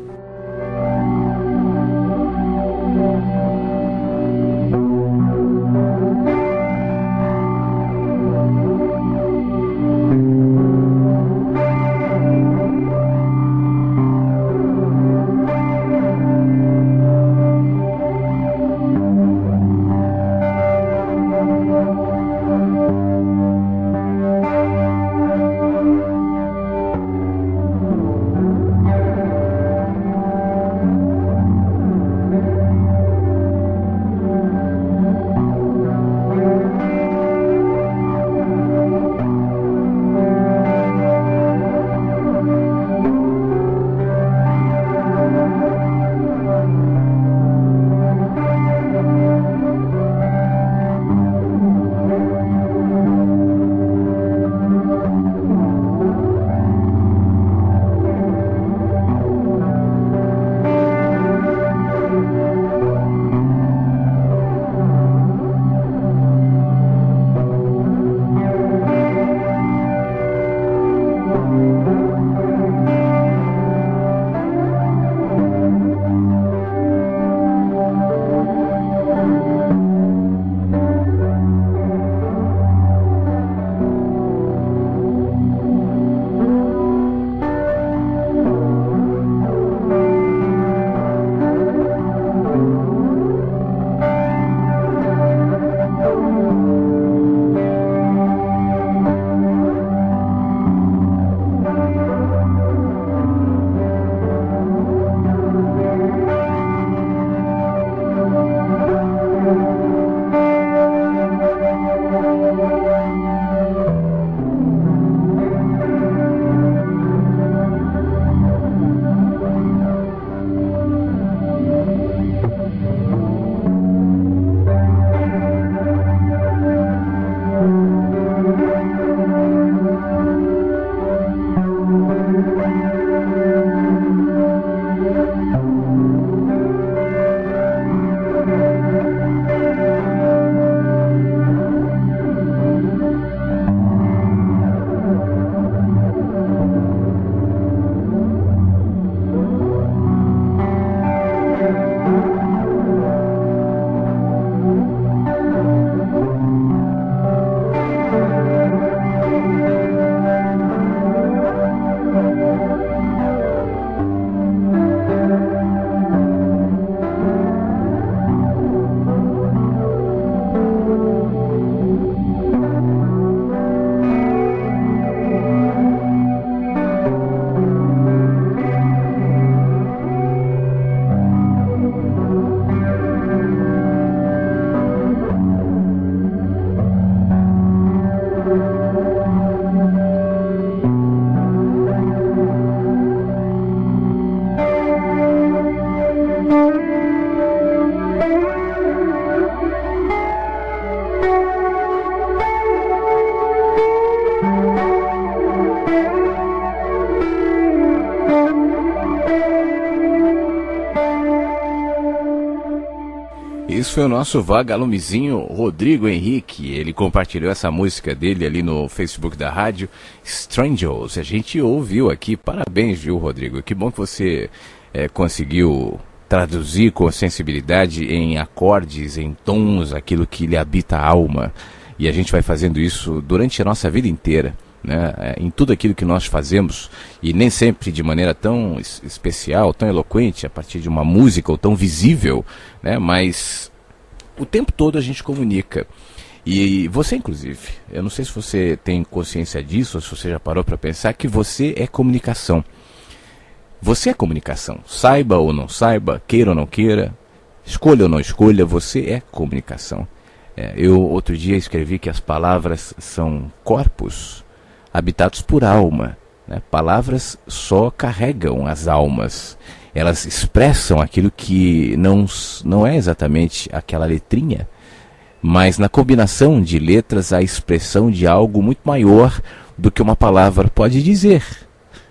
esse foi o nosso vagalumezinho Rodrigo Henrique. Ele compartilhou essa música dele ali no Facebook da rádio, Strangers. A gente ouviu aqui, parabéns, viu, Rodrigo? Que bom que você conseguiu traduzir com sensibilidade em acordes, em tons, aquilo que lhe habita a alma. E a gente vai fazendo isso durante a nossa vida inteira, né? Em tudo aquilo que nós fazemos, e nem sempre de maneira tão especial, tão eloquente, a partir de uma música ou tão visível, né? Mas o tempo todo a gente comunica. E você, inclusive, eu não sei se você tem consciência disso, ou se você já parou para pensar que você é comunicação. Você é comunicação. Saiba ou não saiba, queira ou não queira, escolha ou não escolha, você é comunicação. Eu outro dia escrevi que as palavras são corpos habitados por alma, né? Palavras só carregam as almas. Elas expressam aquilo que não é exatamente aquela letrinha, mas na combinação de letras há a expressão de algo muito maior do que uma palavra pode dizer.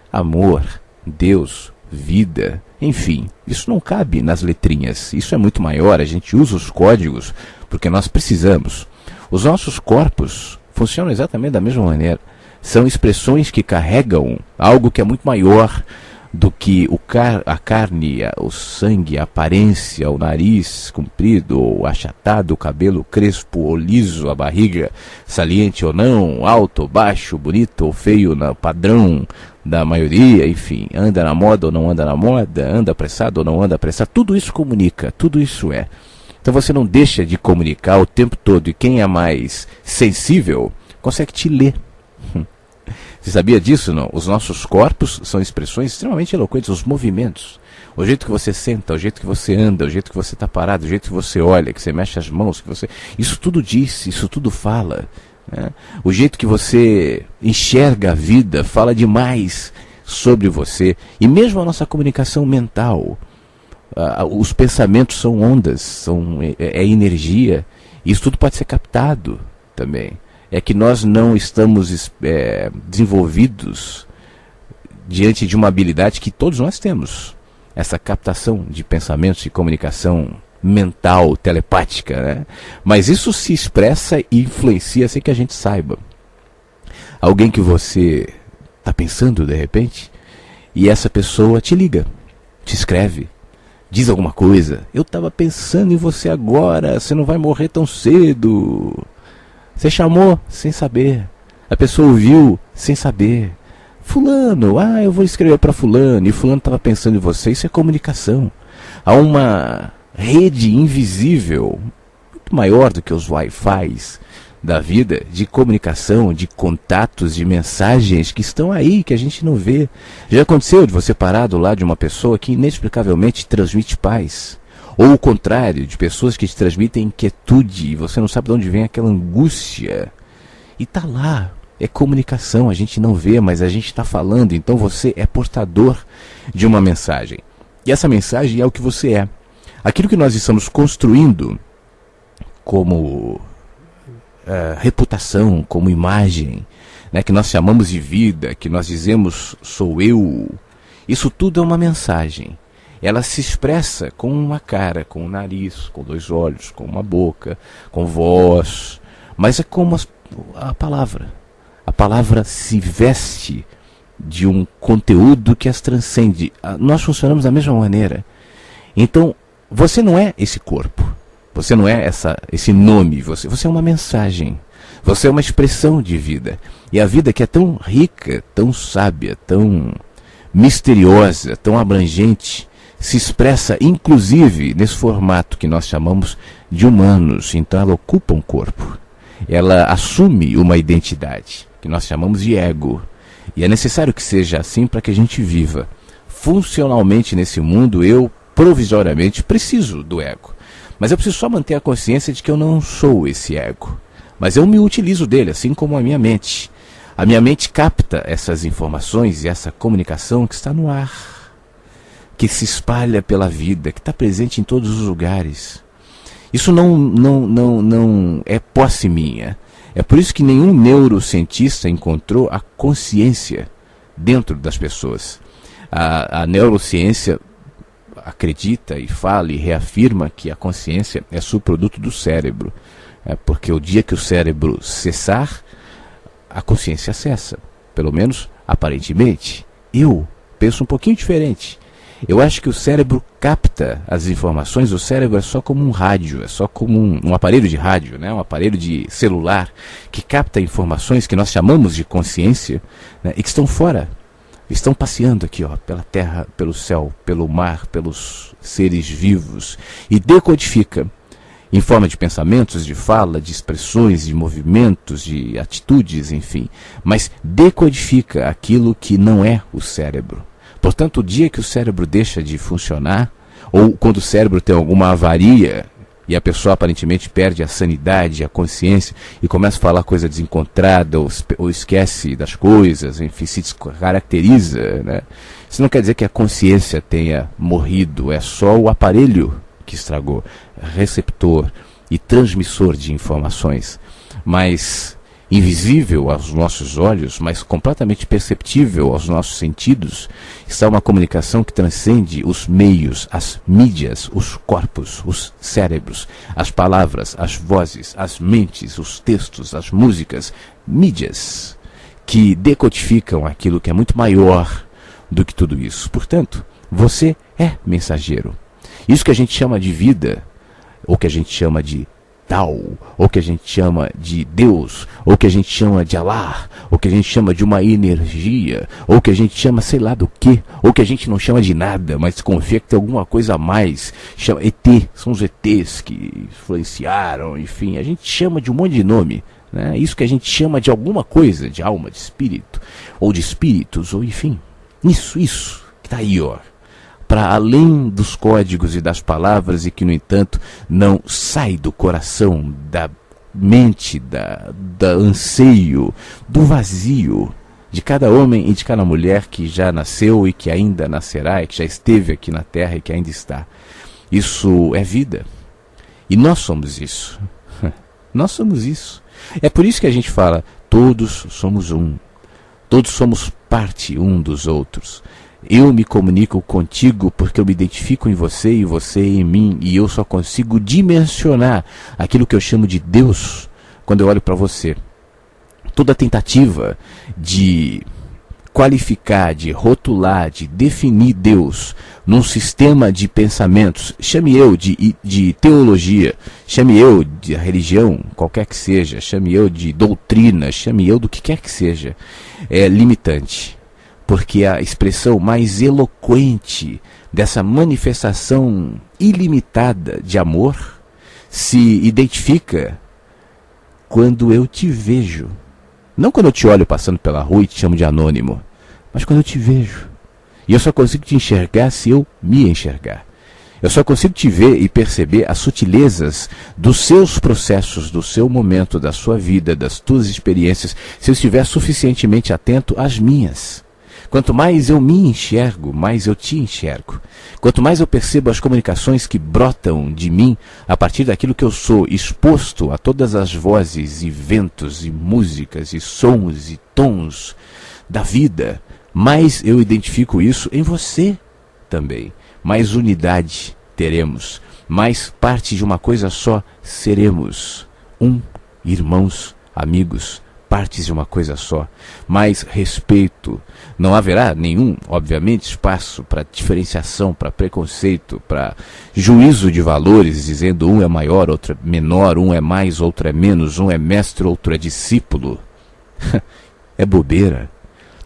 Amor, Deus, vida, enfim, isso não cabe nas letrinhas. Isso é muito maior, a gente usa os códigos porque nós precisamos. Os nossos corpos funcionam exatamente da mesma maneira. São expressões que carregam algo que é muito maior do que a carne, o sangue, a aparência, o nariz comprido ou achatado, o cabelo crespo ou liso, a barriga saliente ou não, alto ou baixo, bonito ou feio, no padrão da maioria, enfim, anda na moda ou não anda na moda, anda apressado ou não anda apressado, tudo isso comunica, tudo isso é. Então você não deixa de comunicar o tempo todo, e quem é mais sensível consegue te ler. Você sabia disso, não? Os nossos corpos são expressões extremamente eloquentes, os movimentos. O jeito que você senta, o jeito que você anda, o jeito que você está parado, o jeito que você olha, que você mexe as mãos, que você... Isso tudo diz, isso tudo fala, né? O jeito que você enxerga a vida fala demais sobre você. E mesmo a nossa comunicação mental, os pensamentos são ondas, é energia. Isso tudo pode ser captado também. É que nós não estamos desenvolvidos diante de uma habilidade que todos nós temos. Essa captação de pensamentos e comunicação mental, telepática, né? Mas isso se expressa e influencia sem que a gente saiba. Alguém que você está pensando de repente, e essa pessoa te liga, te escreve, diz alguma coisa. Eu estava pensando em você agora, você não vai morrer tão cedo. Você chamou sem saber. A pessoa ouviu sem saber. Fulano, eu vou escrever para fulano. E fulano estava pensando em você. Isso é comunicação. Há uma rede invisível, muito maior do que os Wi-Fis da vida, de comunicação, de contatos, de mensagens que estão aí, que a gente não vê. Já aconteceu de você parar do lado de uma pessoa que inexplicavelmente transmite paz? Ou o contrário, de pessoas que te transmitem inquietude e você não sabe de onde vem aquela angústia. E está lá, é comunicação, a gente não vê, mas a gente está falando, então você é portador de uma mensagem. E essa mensagem é o que você é. Aquilo que nós estamos construindo como reputação, como imagem, né, que nós chamamos de vida, que nós dizemos sou eu, isso tudo é uma mensagem. Ela se expressa com uma cara, com um nariz, com dois olhos, com uma boca, com voz. Mas é como a palavra. A palavra se veste de um conteúdo que as transcende. Nós funcionamos da mesma maneira. Então, você não é esse corpo. Você não é esse nome. Você é uma mensagem. Você é uma expressão de vida. E a vida que é tão rica, tão sábia, tão misteriosa, tão abrangente, se expressa inclusive nesse formato que nós chamamos de humanos. Então ela ocupa um corpo, ela assume uma identidade que nós chamamos de ego, e é necessário que seja assim para que a gente viva funcionalmente nesse mundo. Eu provisoriamente preciso do ego, mas eu preciso só manter a consciência de que eu não sou esse ego, mas eu me utilizo dele, assim como a minha mente. A minha mente capta essas informações e essa comunicação que está no ar, que se espalha pela vida, que está presente em todos os lugares. Isso não é posse minha. É por isso que nenhum neurocientista encontrou a consciência dentro das pessoas. A neurociência acredita e fala e reafirma que a consciência é subproduto do cérebro. Porque o dia que o cérebro cessar, a consciência cessa. Pelo menos, aparentemente. Eu penso um pouquinho diferente. Eu acho que o cérebro capta as informações, o cérebro é só como um rádio, é só como um aparelho de rádio, né? Um aparelho de celular que capta informações que nós chamamos de consciência, né? E que estão fora, estão passeando aqui, ó, pela terra, pelo céu, pelo mar, pelos seres vivos e decodifica em forma de pensamentos, de fala, de expressões, de movimentos, de atitudes, enfim, mas decodifica aquilo que não é o cérebro. Portanto, o dia que o cérebro deixa de funcionar, ou quando o cérebro tem alguma avaria, e a pessoa aparentemente perde a sanidade, a consciência, e começa a falar coisa desencontrada, ou esquece das coisas, enfim, se descaracteriza, né? Isso não quer dizer que a consciência tenha morrido, é só o aparelho que estragou, receptor e transmissor de informações, mas invisível aos nossos olhos, mas completamente perceptível aos nossos sentidos, está uma comunicação que transcende os meios, as mídias, os corpos, os cérebros, as palavras, as vozes, as mentes, os textos, as músicas, mídias que decodificam aquilo que é muito maior do que tudo isso. Portanto, você é mensageiro. Isso que a gente chama de vida, ou que a gente chama de Tao, ou que a gente chama de Deus, ou que a gente chama de Allah, ou que a gente chama de uma energia, ou que a gente chama sei lá do que, ou que a gente não chama de nada, mas confia que tem alguma coisa a mais, chama ET, são os ETs que influenciaram, enfim, a gente chama de um monte de nome, né? Isso que a gente chama de alguma coisa, de alma, de espírito, ou de espíritos, ou enfim, isso que está aí, ó, para além dos códigos e das palavras e que, no entanto, não sai do coração, da mente, da anseio, do vazio de cada homem e de cada mulher que já nasceu e que ainda nascerá, e que já esteve aqui na Terra e que ainda está. Isso é vida. E nós somos isso. Nós somos isso. É por isso que a gente fala, todos somos um. Todos somos parte um dos outros. Eu me comunico contigo porque eu me identifico em você e você em mim, e eu só consigo dimensionar aquilo que eu chamo de Deus quando eu olho para você. Toda tentativa de qualificar, de rotular, de definir Deus num sistema de pensamentos, chame eu de teologia, chame eu de religião, qualquer que seja, chame eu de doutrina, chame eu do que quer que seja, é limitante. Porque a expressão mais eloquente dessa manifestação ilimitada de amor se identifica quando eu te vejo. Não quando eu te olho passando pela rua e te chamo de anônimo, mas quando eu te vejo. E eu só consigo te enxergar se eu me enxergar. Eu só consigo te ver e perceber as sutilezas dos seus processos, do seu momento, da sua vida, das tuas experiências, se eu estiver suficientemente atento às minhas. Quanto mais eu me enxergo, mais eu te enxergo. Quanto mais eu percebo as comunicações que brotam de mim a partir daquilo que eu sou, exposto a todas as vozes e ventos e músicas e sons e tons da vida, mais eu identifico isso em você também. Mais unidade teremos, mais parte de uma coisa só seremos. Irmãos, amigos, partes de uma coisa só, mais respeito. Não haverá nenhum, obviamente, espaço para diferenciação, para preconceito, para juízo de valores, dizendo um é maior, outro é menor, um é mais, outro é menos, um é mestre, outro é discípulo. É bobeira.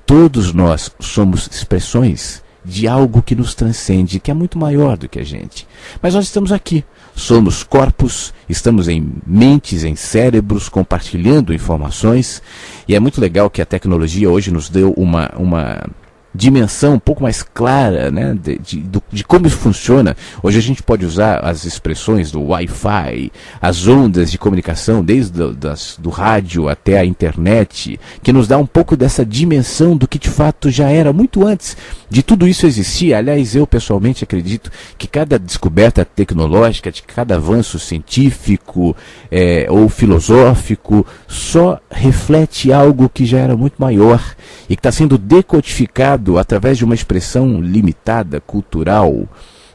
Todos nós somos expressões de algo que nos transcende, que é muito maior do que a gente. Mas nós estamos aqui. Somos corpos, estamos em mentes, em cérebros, compartilhando informações. E é muito legal que a tecnologia hoje nos deu uma dimensão um pouco mais clara, né, de como isso funciona. Hoje a gente pode usar as expressões do Wi-Fi, as ondas de comunicação, desde do rádio até a internet, que nos dá um pouco dessa dimensão do que de fato já era muito antes de tudo isso existir. Aliás, eu pessoalmente acredito que cada descoberta tecnológica, de cada avanço científico ou filosófico, só reflete algo que já era muito maior e que está sendo decodificado através de uma expressão limitada, cultural,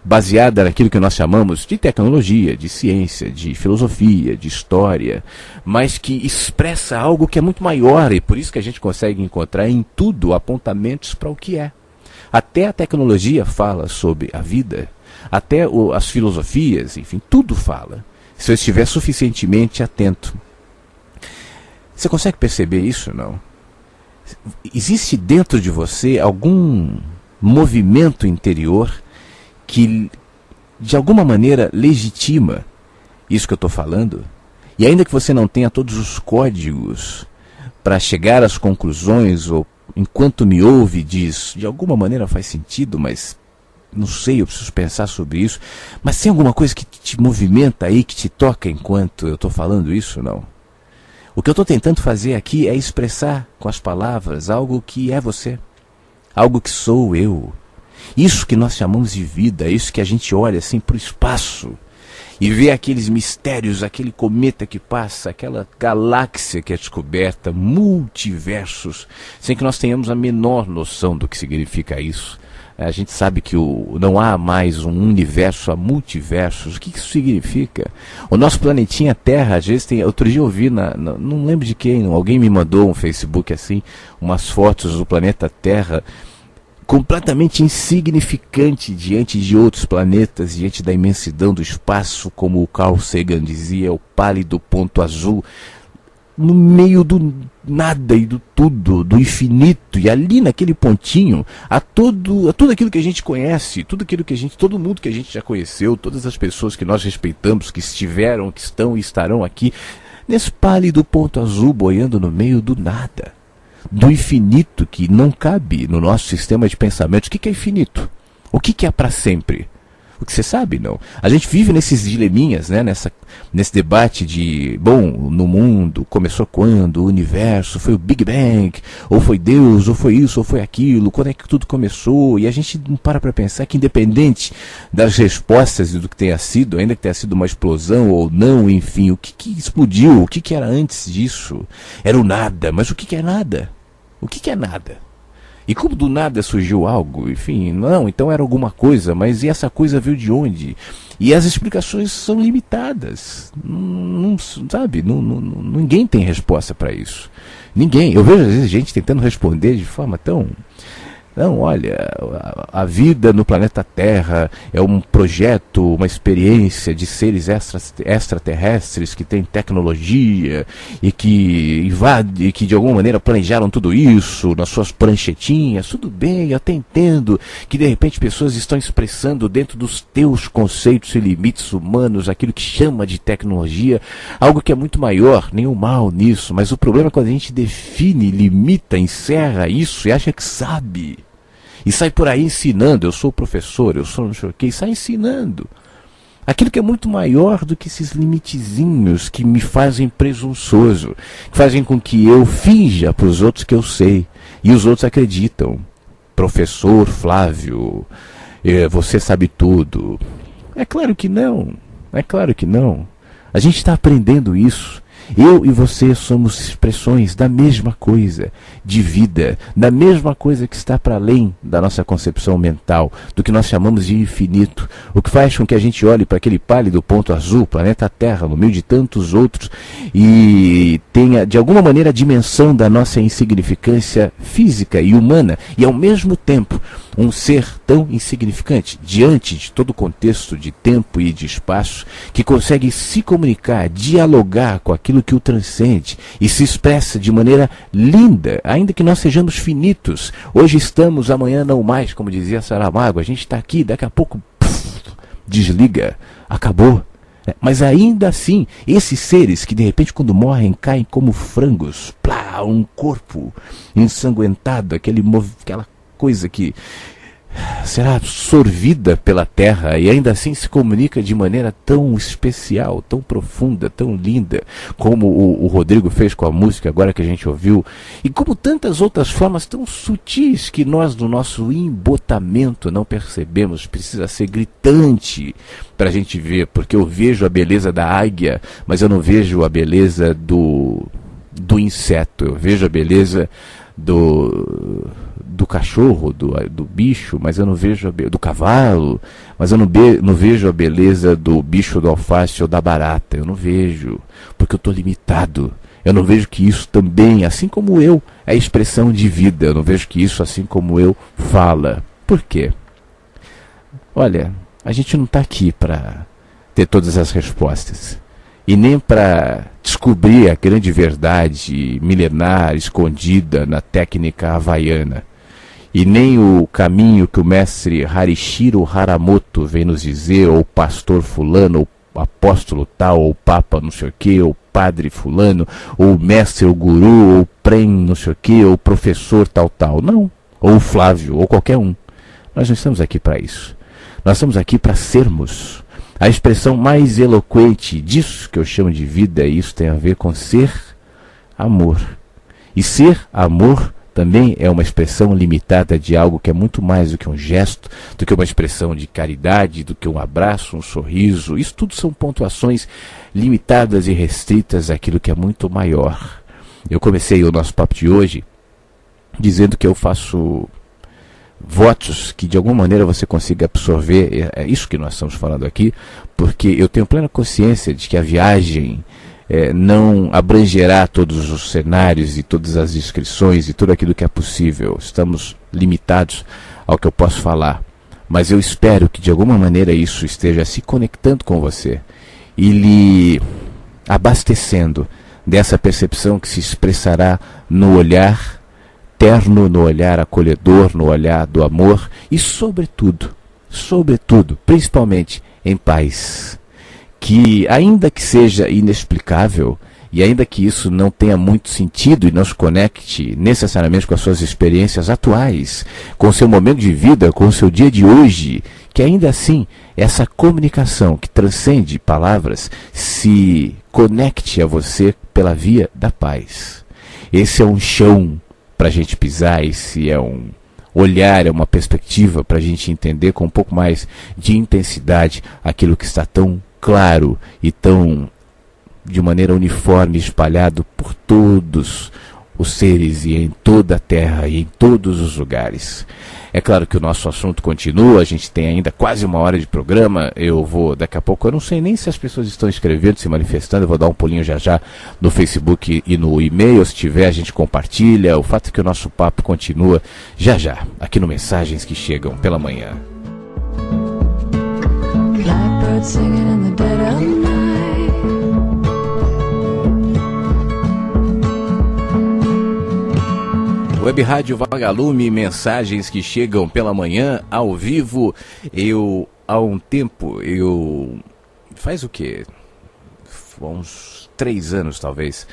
baseada naquilo que nós chamamos de tecnologia, de ciência, de filosofia, de história, mas que expressa algo que é muito maior, e por isso que a gente consegue encontrar em tudo apontamentos para o que é. Até a tecnologia fala sobre a vida, até as filosofias, enfim, tudo fala, se eu estiver suficientemente atento. Você consegue perceber isso, não? Existe dentro de você algum movimento interior que, de alguma maneira, legitima isso que eu estou falando? E ainda que você não tenha todos os códigos para chegar às conclusões, ou enquanto me ouve diz, de alguma maneira faz sentido, mas não sei, eu preciso pensar sobre isso. Mas tem alguma coisa que te movimenta aí, que te toca enquanto eu estou falando isso, não? O que eu estou tentando fazer aqui é expressar com as palavras algo que é você, algo que sou eu. Isso que nós chamamos de vida, isso que a gente olha assim para o espaço e vê aqueles mistérios, aquele cometa que passa, aquela galáxia que é descoberta, multiversos, sem que nós tenhamos a menor noção do que significa isso. A gente sabe que não há mais um universo, há multiversos. O que isso significa? O nosso planetinha Terra, às vezes tem... Outro dia eu vi, não lembro de quem, alguém me mandou um Facebook assim, umas fotos do planeta Terra, completamente insignificante diante de outros planetas, diante da imensidão do espaço, como o Carl Sagan dizia, o pálido ponto azul, no meio do nada e do tudo, do infinito, e ali naquele pontinho há tudo aquilo que a gente conhece, todo mundo que a gente já conheceu, todas as pessoas que nós respeitamos, que estiveram, que estão e estarão aqui, nesse pálido ponto azul boiando no meio do nada, do infinito que não cabe no nosso sistema de pensamentos. O que é infinito? O que é para sempre? O que você sabe, não? A gente vive nesses dileminhas, né? Nesse debate de, bom, no mundo, começou quando? O universo, foi o Big Bang, ou foi Deus, ou foi isso, ou foi aquilo, quando é que tudo começou? E a gente não para pensar que, independente das respostas e do que tenha sido, ainda que tenha sido uma explosão ou não, enfim, o que explodiu? O que era antes disso? Era o nada, mas o que é nada? O que é nada? E como do nada surgiu algo, enfim, não, então era alguma coisa, mas e essa coisa veio de onde? E as explicações são limitadas, ninguém tem resposta para isso. Ninguém, eu vejo às vezes gente tentando responder de forma tão... Não, olha, a vida no planeta Terra é um projeto, uma experiência de seres extraterrestres que têm tecnologia e que invadem, e que de alguma maneira planejaram tudo isso nas suas pranchetinhas. Tudo bem, eu até entendo que de repente pessoas estão expressando dentro dos teus conceitos e limites humanos aquilo que chama de tecnologia, algo que é muito maior, nenhum mal nisso, mas o problema é quando a gente define, limita, encerra isso e acha que sabe. E sai por aí ensinando, eu sou professor, eu sou não sei o quê, e sai ensinando aquilo que é muito maior do que esses limitezinhos que me fazem presunçoso, que fazem com que eu finja para os outros que eu sei, e os outros acreditam. Professor Flávio, você sabe tudo. É claro que não, é claro que não. A gente está aprendendo isso. Eu e você somos expressões da mesma coisa, de vida, da mesma coisa que está para além da nossa concepção mental, do que nós chamamos de infinito, o que faz com que a gente olhe para aquele pálido ponto azul, planeta Terra, no meio de tantos outros, e tenha de alguma maneira a dimensão da nossa insignificância física e humana, e ao mesmo tempo um ser tão insignificante, diante de todo o contexto de tempo e de espaço, que consegue se comunicar, dialogar com aquilo que o transcende e se expressa de maneira linda, ainda que nós sejamos finitos. Hoje estamos, amanhã não mais, como dizia Saramago. A gente está aqui, daqui a pouco desliga, acabou. Mas ainda assim, esses seres que de repente quando morrem caem como frangos, plá, um corpo ensanguentado, aquela coisa que será absorvida pela terra e ainda assim se comunica de maneira tão especial, tão profunda, tão linda, como o Rodrigo fez com a música agora que a gente ouviu, e como tantas outras formas tão sutis que nós, no nosso embotamento, não percebemos. Precisa ser gritante para a gente ver, porque eu vejo a beleza da águia, mas eu não vejo a beleza do inseto, eu vejo a beleza do cachorro, do bicho, mas eu não vejo do cavalo, mas eu não vejo a beleza do bicho do alface ou da barata. Eu não vejo, porque eu estou limitado. Eu não vejo que isso também, assim como eu, é expressão de vida. Eu não vejo que isso, assim como eu, fala. Por quê? Olha, a gente não está aqui para ter todas as respostas. E nem para descobrir a grande verdade milenar escondida na técnica havaiana. E nem o caminho que o mestre Harishiro Haramoto vem nos dizer, ou o pastor fulano, ou o apóstolo tal, ou o papa não sei o que, ou o padre fulano, ou o mestre, ou o guru, ou o prem não sei o que, ou o professor tal. Não. Ou o Flávio, ou qualquer um. Nós não estamos aqui para isso. Nós estamos aqui para sermos. A expressão mais eloquente disso que eu chamo de vida, e isso tem a ver com ser amor. E ser amor também é uma expressão limitada de algo que é muito mais do que um gesto, do que uma expressão de caridade, do que um abraço, um sorriso. Isso tudo são pontuações limitadas e restritas àquilo que é muito maior. Eu comecei o nosso papo de hoje dizendo que eu faço votos que de alguma maneira você consiga absorver, é isso que nós estamos falando aqui, porque eu tenho plena consciência de que a viagem não abrangerá todos os cenários e todas as descrições e tudo aquilo que é possível. Estamos limitados ao que eu posso falar, mas eu espero que de alguma maneira isso esteja se conectando com você e lhe abastecendo dessa percepção que se expressará no olhar terno, no olhar acolhedor, no olhar do amor e sobretudo, principalmente em paz. Que ainda que seja inexplicável e ainda que isso não tenha muito sentido e não se conecte necessariamente com as suas experiências atuais, com o seu momento de vida, com o seu dia de hoje, que ainda assim essa comunicação que transcende palavras se conecte a você pela via da paz. Esse é um chão para a gente pisar, esse é um olhar, é uma perspectiva para a gente entender com um pouco mais de intensidade aquilo que está tão claro e tão de maneira uniforme espalhado por todos os seres e em toda a Terra e em todos os lugares. É claro que o nosso assunto continua, a gente tem ainda quase 1 hora de programa, eu vou daqui a pouco, eu não sei nem se as pessoas estão escrevendo, se manifestando, eu vou dar um pulinho já no Facebook e no e-mail, se tiver a gente compartilha, o fato é que o nosso papo continua já, aqui no Mensagens que Chegam pela Manhã. Blackbird singing in the dead of night. Web Rádio Vagalume, Mensagens que Chegam pela Manhã, ao vivo. Há um tempo, faz o quê? Uns 3 anos talvez,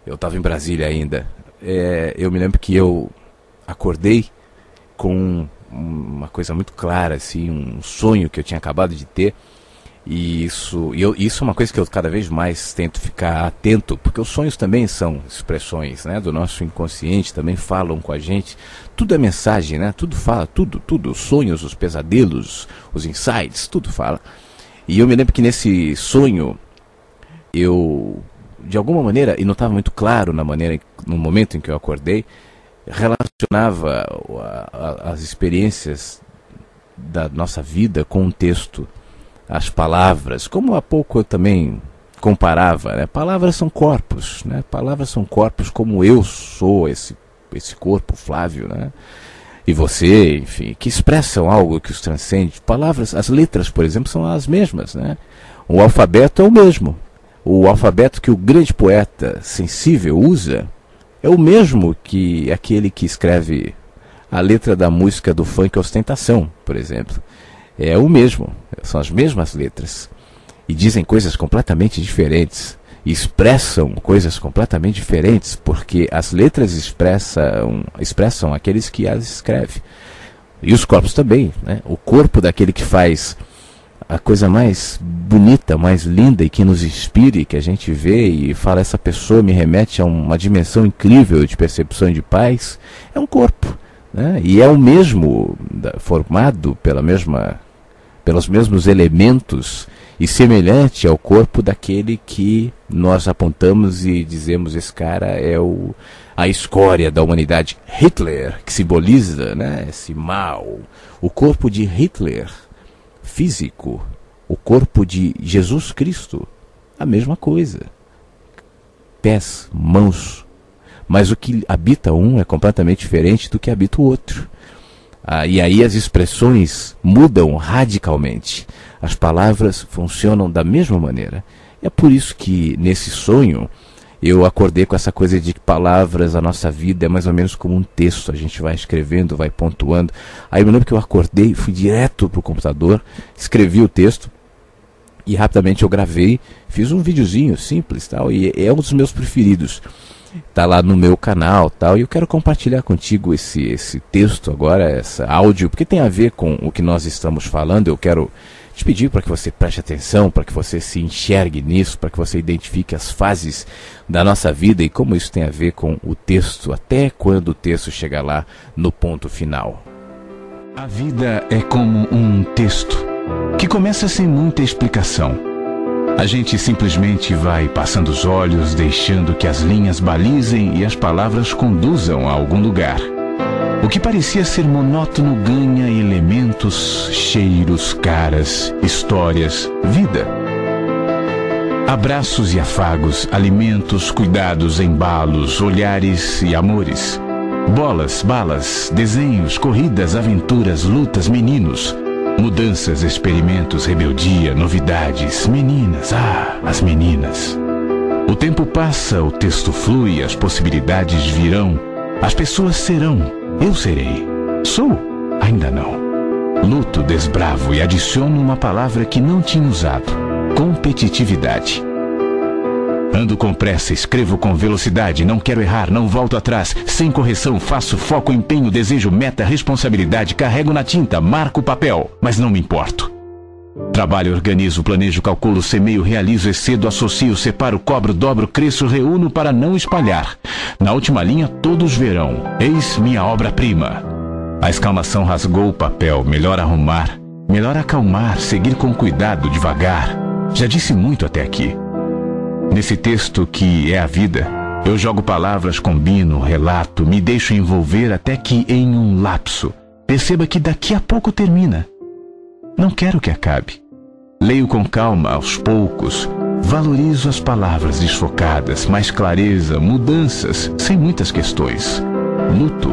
eu estava em Brasília ainda. Eu me lembro que eu acordei com uma coisa muito clara, assim, um sonho que eu tinha acabado de ter. E isso é uma coisa que eu cada vez mais tento ficar atento, porque os sonhos também são expressões, né, do nosso inconsciente, também falam com a gente. Tudo é mensagem, né? Tudo fala, tudo. Os sonhos, os pesadelos, os insights, tudo fala. E eu me lembro que nesse sonho, eu, de alguma maneira, e não estava muito claro no momento em que eu acordei, relacionava as experiências da nossa vida com um texto. As palavras, como há pouco eu também comparava, né? Palavras são corpos, né? Palavras são corpos como eu sou esse corpo, Flávio, né? E você, enfim, que expressam algo que os transcende. Palavras, as letras, por exemplo, são as mesmas, né? O alfabeto é o mesmo. O alfabeto que o grande poeta sensível usa é o mesmo que aquele que escreve a letra da música do funk Ostentação, por exemplo. É o mesmo, são as mesmas letras. E dizem coisas completamente diferentes. E expressam coisas completamente diferentes, porque as letras expressam aqueles que as escrevem. E os corpos também, né? O corpo daquele que faz a coisa mais bonita, mais linda e que nos inspire, que a gente vê e fala, essa pessoa me remete a uma dimensão incrível de percepção de paz, é um corpo, né? E é o mesmo, formado pelos mesmos elementos e semelhante ao corpo daquele que nós apontamos e dizemos, esse cara é a escória da humanidade, Hitler, que simboliza, né, esse mal, o corpo de Hitler, físico, o corpo de Jesus Cristo, a mesma coisa, pés, mãos, mas o que habita um é completamente diferente do que habita o outro. E aí as expressões mudam radicalmente. As palavras funcionam da mesma maneira. É por isso que nesse sonho eu acordei com essa coisa de que palavras, a nossa vida é mais ou menos como um texto. A gente vai escrevendo, vai pontuando. Aí eu me lembro que eu acordei, fui direto para o computador, escrevi o texto e rapidamente eu gravei, fiz um videozinho simples, tal, e é um dos meus preferidos. Está lá no meu canal, tal, e eu quero compartilhar contigo esse texto agora, esse áudio, porque tem a ver com o que nós estamos falando. Eu quero te pedir para que você preste atenção, para que você se enxergue nisso, para que você identifique as fases da nossa vida e como isso tem a ver com o texto, até quando o texto chega lá no ponto final. A vida é como um texto que começa sem muita explicação. A gente simplesmente vai passando os olhos, deixando que as linhas balizem e as palavras conduzam a algum lugar. O que parecia ser monótono ganha elementos, cheiros, caras, histórias, vida. Abraços e afagos, alimentos, cuidados, embalos, olhares e amores. Bolas, balas, desenhos, corridas, aventuras, lutas, meninos. Mudanças, experimentos, rebeldia, novidades, meninas, as meninas. O tempo passa, o texto flui, as possibilidades virão, as pessoas serão, eu serei. Sou? Ainda não. Luto, desbravo e adiciono uma palavra que não tinha usado: competitividade. Ando com pressa, escrevo com velocidade, não quero errar, não volto atrás, sem correção, faço foco, empenho, desejo, meta, responsabilidade, carrego na tinta, marco o papel, mas não me importo. Trabalho, organizo, planejo, calculo, semeio, realizo, excedo, associo, separo, cobro, dobro, cresço, reúno para não espalhar. Na última linha todos verão, eis minha obra-prima. A exclamação rasgou o papel, melhor arrumar, melhor acalmar, seguir com cuidado, devagar. Já disse muito até aqui. Nesse texto que é a vida, eu jogo palavras, combino, relato, me deixo envolver até que em um lapso perceba que daqui a pouco termina. Não quero que acabe. Leio com calma, aos poucos, valorizo as palavras desfocadas, mais clareza, mudanças, sem muitas questões. Luto,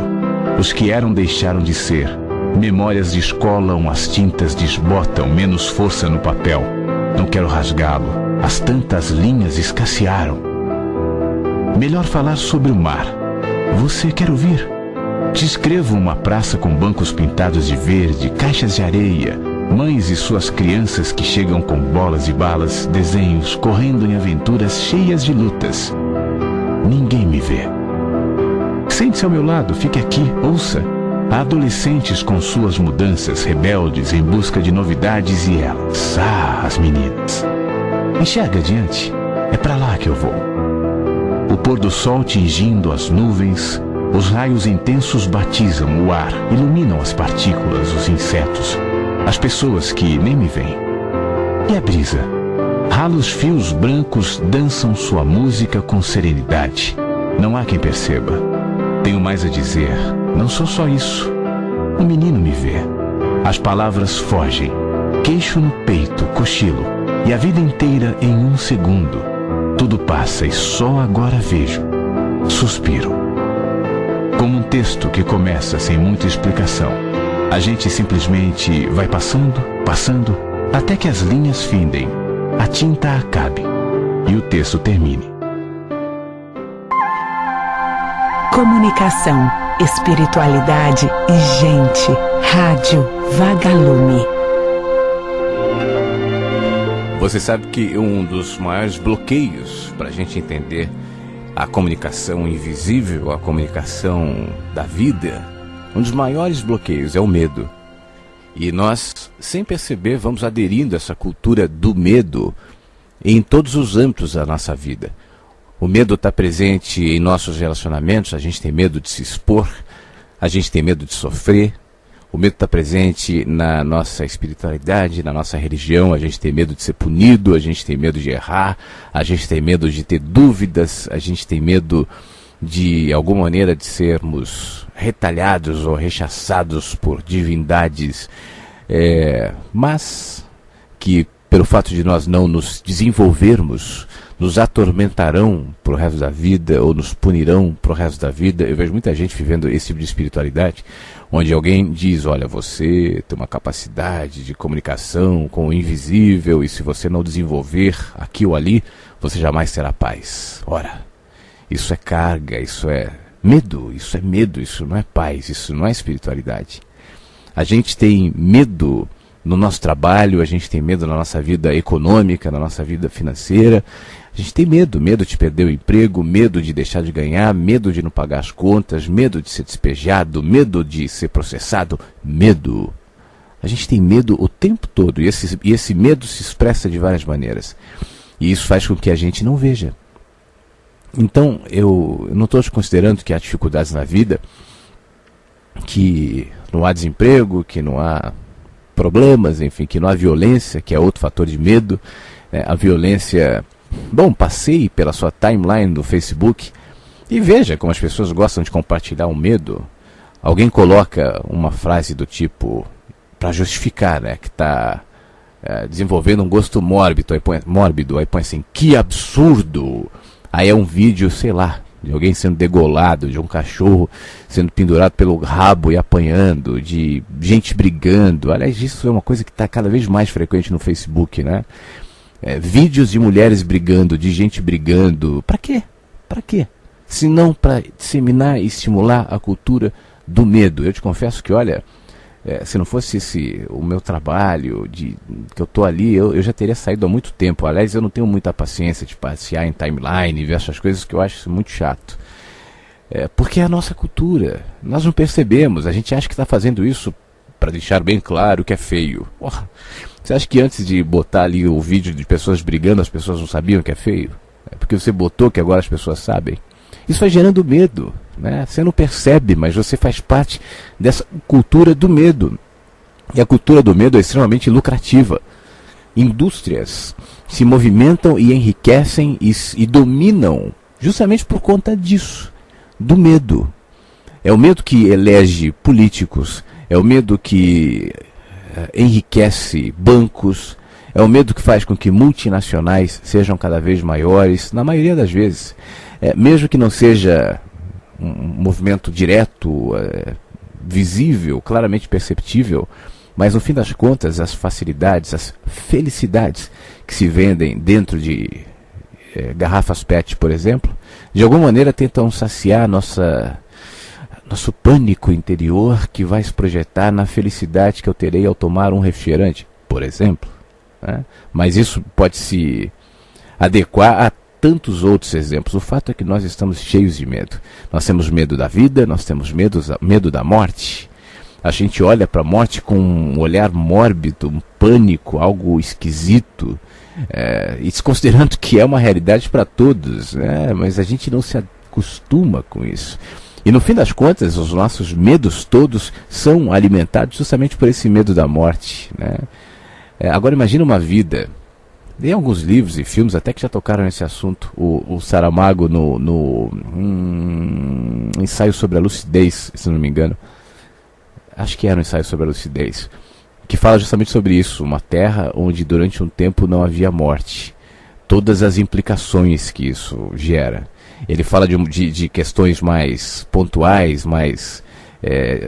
os que eram deixaram de ser. Memórias descolam, as tintas desbotam, menos força no papel. Não quero rasgá-lo. As tantas linhas escassearam. Melhor falar sobre o mar. Você quer ouvir? Descrevo uma praça com bancos pintados de verde, caixas de areia, mães e suas crianças que chegam com bolas e balas, desenhos, correndo em aventuras cheias de lutas. Ninguém me vê. Sente-se ao meu lado, fique aqui, ouça. Há adolescentes com suas mudanças, rebeldes em busca de novidades e elas, as meninas. Enxerga adiante, é pra lá que eu vou. O pôr do sol tingindo as nuvens, os raios intensos batizam o ar, iluminam as partículas, os insetos, as pessoas que nem me veem. E a brisa? Ralos fios brancos dançam sua música com serenidade. Não há quem perceba. Tenho mais a dizer, não sou só isso. O menino me vê. As palavras fogem, queixo no peito, cochilo. E a vida inteira em um segundo. Tudo passa e só agora vejo. Suspiro. Como um texto que começa sem muita explicação. A gente simplesmente vai passando, passando, até que as linhas findem, a tinta acabe e o texto termine. Comunicação, espiritualidade e gente. Rádio Vagalume. Você sabe que um dos maiores bloqueios para a gente entender a comunicação invisível, a comunicação da vida, um dos maiores bloqueios é o medo. E nós, sem perceber, vamos aderindo a essa cultura do medo em todos os âmbitos da nossa vida. O medo está presente em nossos relacionamentos, a gente tem medo de se expor, a gente tem medo de sofrer. O medo está presente na nossa espiritualidade, na nossa religião. A gente tem medo de ser punido, a gente tem medo de errar, a gente tem medo de ter dúvidas, a gente tem medo de alguma maneira de sermos retalhados ou rechaçados por divindades, mas que pelo fato de nós não nos desenvolvermos, nos atormentarão para o resto da vida ou nos punirão para o resto da vida. Eu vejo muita gente vivendo esse tipo de espiritualidade, onde alguém diz, olha, você tem uma capacidade de comunicação com o invisível e se você não desenvolver aqui ou ali, você jamais terá paz. Ora, isso é carga, isso é medo, isso não é paz, isso não é espiritualidade. A gente tem medo no nosso trabalho, a gente tem medo na nossa vida econômica, na nossa vida financeira. A gente tem medo de perder o emprego, medo de deixar de ganhar, medo de não pagar as contas, medo de ser despejado, medo de ser processado, medo. A gente tem medo o tempo todo e esse medo se expressa de várias maneiras. E isso faz com que a gente não veja. Então, eu não estou considerando que há dificuldades na vida, que não há desemprego, que não há problemas, enfim, que não há violência, que é outro fator de medo. A violência... Bom, passeie pela sua timeline do Facebook e veja como as pessoas gostam de compartilhar um medo. Alguém coloca uma frase do tipo, para justificar, que está desenvolvendo um gosto mórbido, aí põe assim, que absurdo! Aí é um vídeo, sei lá, de alguém sendo degolado, de um cachorro sendo pendurado pelo rabo e apanhando, de gente brigando. Aliás, isso é uma coisa que está cada vez mais frequente no Facebook, né? Vídeos de mulheres brigando, de gente brigando. Para quê? Para quê? Se não para disseminar e estimular a cultura do medo. Eu te confesso que, olha, se não fosse o meu trabalho, que eu estou ali, eu já teria saído há muito tempo. Aliás, eu não tenho muita paciência de passear em timeline e ver essas coisas que eu acho muito chato. Porque é a nossa cultura. Nós não percebemos. A gente acha que está fazendo isso para deixar bem claro que é feio. Porra. Você acha que antes de botar ali o vídeo de pessoas brigando, as pessoas não sabiam que é feio? É porque você botou que agora as pessoas sabem. Isso vai gerando medo, né? Você não percebe, mas você faz parte dessa cultura do medo. E a cultura do medo é extremamente lucrativa. Indústrias se movimentam e enriquecem e dominam justamente por conta disso, do medo. É o medo que elege políticos, é o medo que enriquece bancos, é o medo que faz com que multinacionais sejam cada vez maiores, na maioria das vezes. Mesmo que não seja um movimento direto, visível, claramente perceptível, mas no fim das contas as facilidades, as felicidades que se vendem dentro de garrafas PET, por exemplo, de alguma maneira tentam saciar nosso pânico interior que vai se projetar na felicidade que eu terei ao tomar um refrigerante, por exemplo. Né? Mas isso pode se adequar a tantos outros exemplos. O fato é que nós estamos cheios de medo. Nós temos medo da vida, nós temos medo da morte. A gente olha para a morte com um olhar mórbido, um pânico, algo esquisito, e desconsiderando que é uma realidade para todos, né? Mas a gente não se acostuma com isso. E no fim das contas, os nossos medos todos são alimentados justamente por esse medo da morte, né? Agora imagina uma vida. Tem alguns livros e filmes até que já tocaram nesse assunto. O Saramago no Ensaio sobre a Lucidez, se não me engano. Acho que era um ensaio sobre a lucidez. Que fala justamente sobre isso. Uma terra onde durante um tempo não havia morte. Todas as implicações que isso gera. Ele fala de questões mais pontuais, mais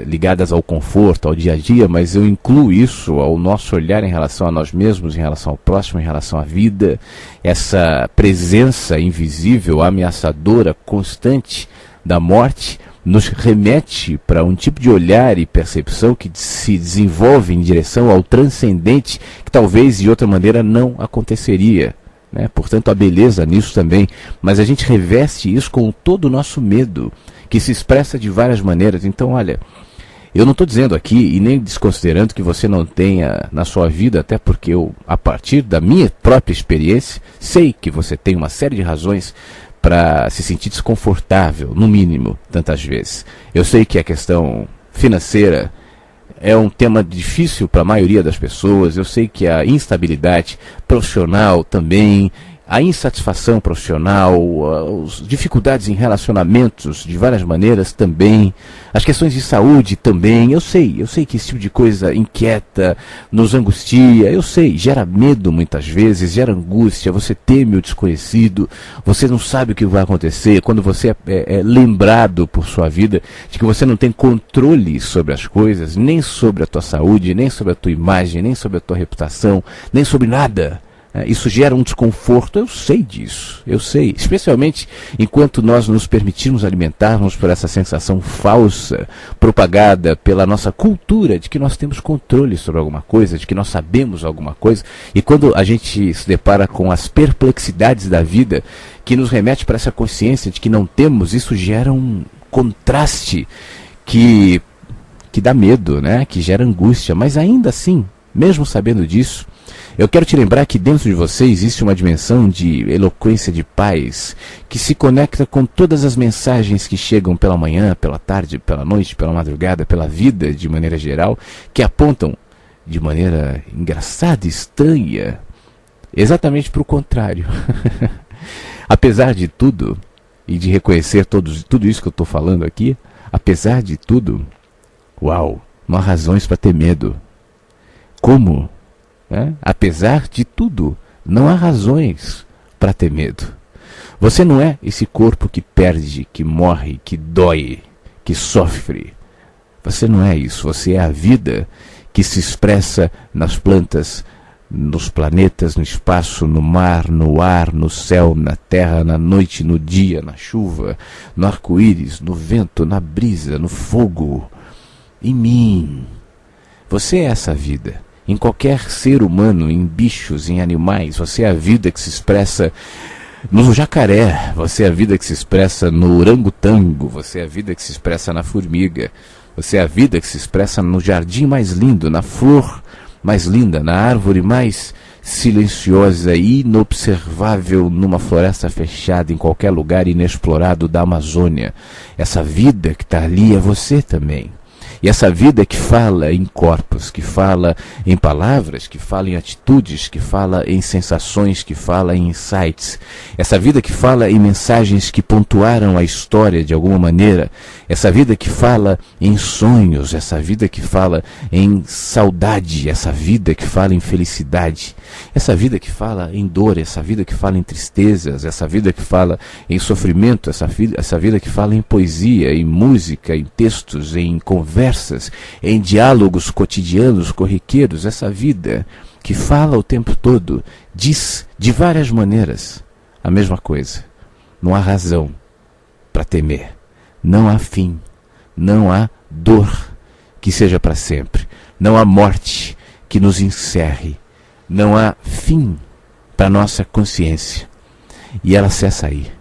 ligadas ao conforto, ao dia a dia, mas eu incluo isso ao nosso olhar em relação a nós mesmos, em relação ao próximo, em relação à vida, essa presença invisível, ameaçadora, constante da morte, nos remete para um tipo de olhar e percepção que se desenvolve em direção ao transcendente, que talvez de outra maneira não aconteceria. Né? Portanto, a beleza nisso também, mas a gente reveste isso com todo o nosso medo, que se expressa de várias maneiras. Então, olha, eu não estou dizendo aqui, e nem desconsiderando que você não tenha na sua vida, até porque eu, a partir da minha própria experiência, sei que você tem uma série de razões para se sentir desconfortável, no mínimo, tantas vezes. Eu sei que a questão financeira é um tema difícil para a maioria das pessoas. Eu sei que a instabilidade profissional também, a insatisfação profissional, as dificuldades em relacionamentos de várias maneiras também, as questões de saúde também. Eu sei que esse tipo de coisa inquieta, nos angustia, eu sei, gera medo muitas vezes, gera angústia, você teme o desconhecido, você não sabe o que vai acontecer, quando você é lembrado por sua vida de que você não tem controle sobre as coisas, nem sobre a tua saúde, nem sobre a tua imagem, nem sobre a tua reputação, nem sobre nada. Isso gera um desconforto, eu sei disso, eu sei, especialmente enquanto nós nos permitimos alimentarmos por essa sensação falsa, propagada pela nossa cultura de que nós temos controle sobre alguma coisa, de que nós sabemos alguma coisa, e quando a gente se depara com as perplexidades da vida, que nos remete para essa consciência de que não temos, isso gera um contraste que dá medo, né? Que gera angústia, mas ainda assim, mesmo sabendo disso, eu quero te lembrar que dentro de você existe uma dimensão de eloquência de paz que se conecta com todas as mensagens que chegam pela manhã, pela tarde, pela noite, pela madrugada, pela vida de maneira geral, que apontam de maneira engraçada, estranha, exatamente para o contrário. Apesar de tudo, e de reconhecer tudo isso que eu estou falando aqui, apesar de tudo, uau, não há razões para ter medo. Como? Apesar de tudo, não há razões para ter medo. Você não é esse corpo que perde, que morre, que dói, que sofre. Você não é isso. Você é a vida que se expressa nas plantas, nos planetas, no espaço, no mar, no ar, no céu, na terra, na noite, no dia, na chuva, no arco-íris, no vento, na brisa, no fogo. Em mim. Você é essa vida. Em qualquer ser humano, em bichos, em animais, você é a vida que se expressa no jacaré, você é a vida que se expressa no orangotango, você é a vida que se expressa na formiga, você é a vida que se expressa no jardim mais lindo, na flor mais linda, na árvore mais silenciosa e inobservável numa floresta fechada em qualquer lugar inexplorado da Amazônia. Essa vida que está ali é você também. E essa vida que fala em corpos, que fala em palavras, que fala em atitudes, que fala em sensações, que fala em insights. Essa vida que fala em mensagens que pontuaram a história de alguma maneira. Essa vida que fala em sonhos, essa vida que fala em saudade, essa vida que fala em felicidade. Essa vida que fala em dor, essa vida que fala em tristezas, essa vida que fala em sofrimento, essa vida que fala em poesia, em música, em textos, em conversas, em diálogos cotidianos, corriqueiros, essa vida que fala o tempo todo, diz de várias maneiras a mesma coisa. Não há razão para temer, não há fim, não há dor que seja para sempre, não há morte que nos encerre, não há fim para nossa consciência. E ela cessa aí.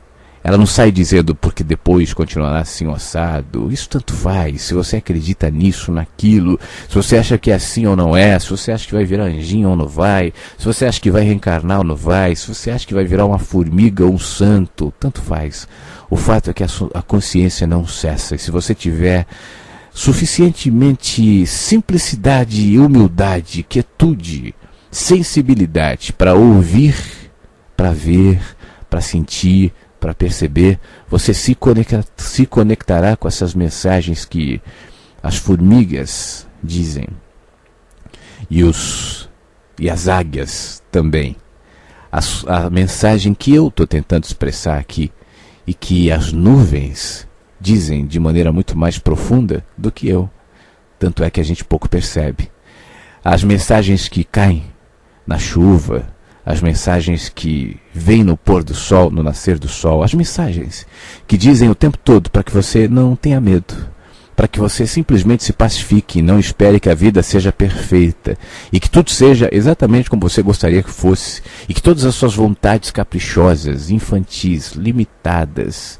Ela não sai dizendo porque depois continuará assim assado. Isso tanto faz. Se você acredita nisso, naquilo, se você acha que é assim ou não é, se você acha que vai virar anjinho ou não vai, se você acha que vai reencarnar ou não vai, se você acha que vai virar uma formiga ou um santo, tanto faz. O fato é que a consciência não cessa. E se você tiver suficientemente simplicidade, humildade, quietude, sensibilidade para ouvir, para ver, para sentir, para perceber, você se conectará com essas mensagens que as formigas dizem e as águias também. A mensagem que eu estou tentando expressar aqui e que as nuvens dizem de maneira muito mais profunda do que eu. Tanto é que a gente pouco percebe. As mensagens que caem na chuva, as mensagens que vêm no pôr do sol, no nascer do sol, as mensagens que dizem o tempo todo para que você não tenha medo, para que você simplesmente se pacifique e não espere que a vida seja perfeita e que tudo seja exatamente como você gostaria que fosse e que todas as suas vontades caprichosas, infantis, limitadas,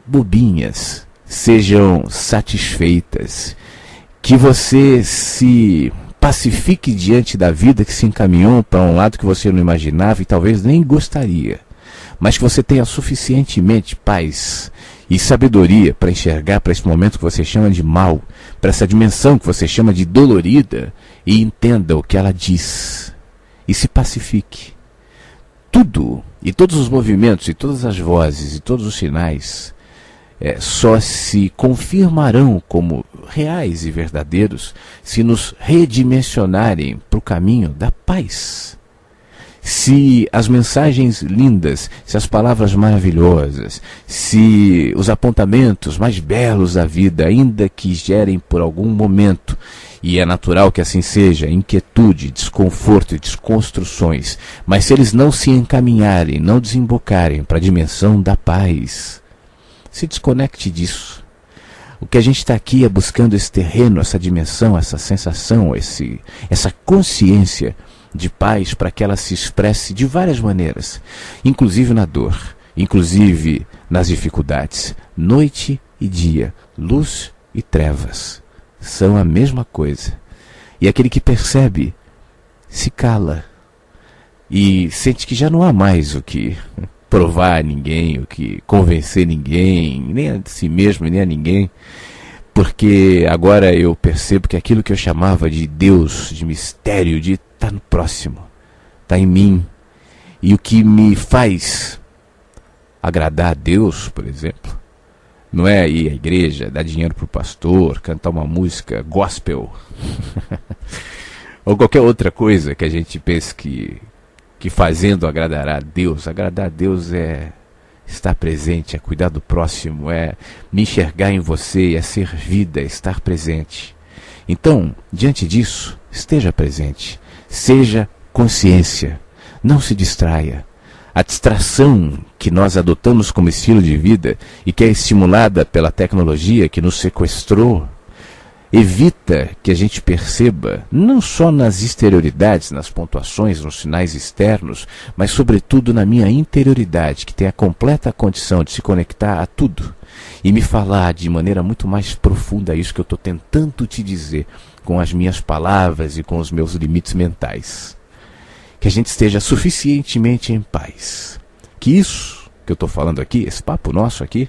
bobinhas, sejam satisfeitas, que você se pacifique diante da vida que se encaminhou para um lado que você não imaginava e talvez nem gostaria, mas que você tenha suficientemente paz e sabedoria para enxergar para esse momento que você chama de mal, para essa dimensão que você chama de dolorida, e entenda o que ela diz e se pacifique. tudo, e todos os movimentos, e todas as vozes, e todos os sinais só se confirmarão como reais e verdadeiros se nos redimensionarem para o caminho da paz. Se as mensagens lindas, se as palavras maravilhosas, se os apontamentos mais belos da vida, ainda que gerem por algum momento, e é natural que assim seja, inquietude, desconforto e desconstruções, mas se eles não se encaminharem, não desembocarem para a dimensão da paz, se desconecte disso. O que a gente está aqui é buscando esse terreno, essa dimensão, essa sensação, essa consciência de paz para que ela se expresse de várias maneiras, inclusive na dor, inclusive nas dificuldades. Noite e dia, luz e trevas são a mesma coisa. E aquele que percebe se cala e sente que já não há mais o que provar a ninguém, o que convencer ninguém, nem a si mesmo, nem a ninguém, porque agora eu percebo que aquilo que eu chamava de Deus, de mistério, de está no próximo, está em mim. E o que me faz agradar a Deus, por exemplo, não é ir à igreja, dar dinheiro para o pastor, cantar uma música gospel, ou qualquer outra coisa que a gente pense que fazendo agradará a Deus. Agradar a Deus é estar presente, é cuidar do próximo, é me enxergar em você, é ser vida, é estar presente. Então, diante disso, esteja presente. Seja consciência, não se distraia. A distração que nós adotamos como estilo de vida e que é estimulada pela tecnologia que nos sequestrou, evita que a gente perceba, não só nas exterioridades, nas pontuações, nos sinais externos, mas sobretudo na minha interioridade, que tem a completa condição de se conectar a tudo e me falar de maneira muito mais profunda isso que eu estou tentando te dizer com as minhas palavras e com os meus limites mentais. Que a gente esteja suficientemente em paz. Que isso que eu estou falando aqui, esse papo nosso aqui,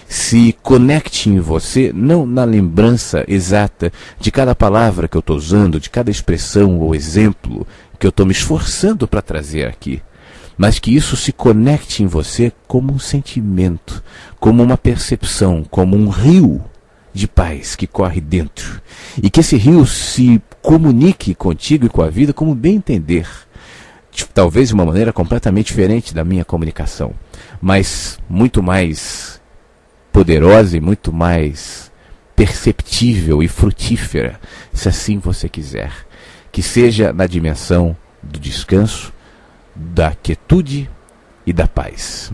se conecte em você, não na lembrança exata de cada palavra que eu estou usando, de cada expressão ou exemplo que eu estou me esforçando para trazer aqui, mas que isso se conecte em você como um sentimento, como uma percepção, como um rio de paz que corre dentro. E que esse rio se comunique contigo e com a vida como bem entender. Talvez de uma maneira completamente diferente da minha comunicação, mas muito mais poderosa e muito mais perceptível e frutífera, se assim você quiser. Que seja na dimensão do descanso, da quietude e da paz.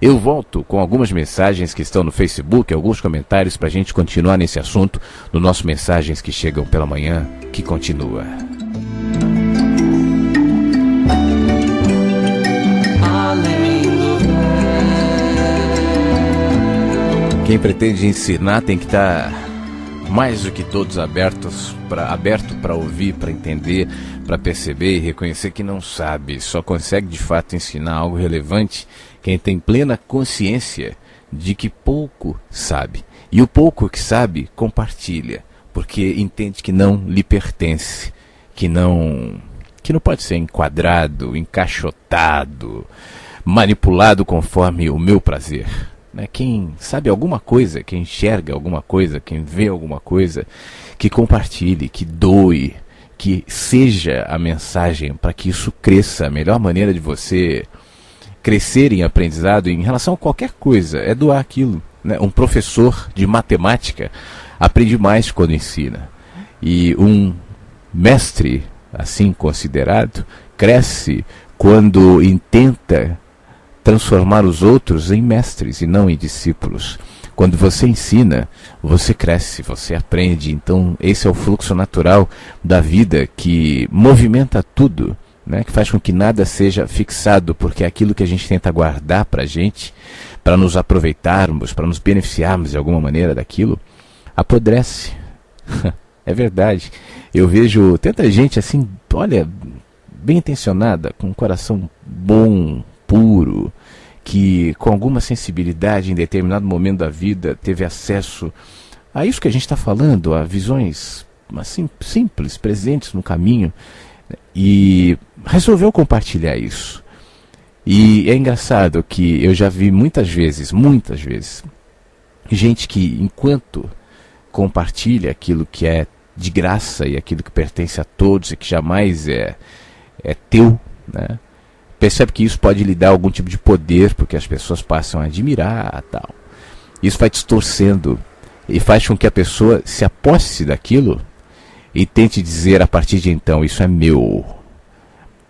Eu volto com algumas mensagens que estão no Facebook, alguns comentários para a gente continuar nesse assunto, no nosso Mensagens que Chegam pela Manhã, que continua. Quem pretende ensinar tem que estar mais do que todos aberto para ouvir, para entender, para perceber e reconhecer que não sabe. Só consegue de fato ensinar algo relevante quem tem plena consciência de que pouco sabe. E o pouco que sabe, compartilha, porque entende que não lhe pertence, que não pode ser enquadrado, encaixotado, manipulado conforme o meu prazer. Quem sabe alguma coisa, quem enxerga alguma coisa, quem vê alguma coisa, que compartilhe, que doe, que seja a mensagem para que isso cresça. A melhor maneira de você crescer em aprendizado em relação a qualquer coisa é doar aquilo. Um professor de matemática aprende mais quando ensina. E um mestre, assim considerado, cresce quando intenta transformar os outros em mestres e não em discípulos. Quando você ensina, você cresce, você aprende. Então esse é o fluxo natural da vida que movimenta tudo, que faz com que nada seja fixado, porque aquilo que a gente tenta guardar para a gente, para nos aproveitarmos, para nos beneficiarmos de alguma maneira daquilo, apodrece. É verdade. Eu vejo tanta gente assim, olha, bem intencionada, com um coração bom, puro, que com alguma sensibilidade em determinado momento da vida teve acesso a isso que a gente está falando, a visões assim, simples, presentes no caminho, e resolveu compartilhar isso. E é engraçado que eu já vi muitas vezes, gente que enquanto compartilha aquilo que é de graça e aquilo que pertence a todos e que jamais é teu, né? Percebe que isso pode lhe dar algum tipo de poder, porque as pessoas passam a admirar tal. Isso vai distorcendo e faz com que a pessoa se aposse daquilo e tente dizer a partir de então, isso é meu.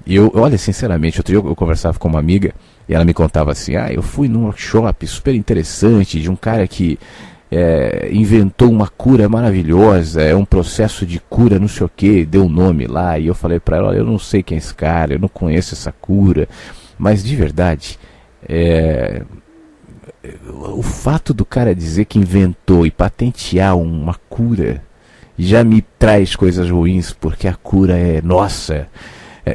E olha, sinceramente, outro dia eu conversava com uma amiga e ela me contava assim, eu fui num workshop super interessante de um cara que inventou uma cura maravilhosa, é um processo de cura não sei o que, deu um nome lá, e eu falei para ela, olha, eu não sei quem é esse cara, eu não conheço essa cura, mas de verdade, o fato do cara dizer que inventou e patentear uma cura já me traz coisas ruins, porque a cura é nossa.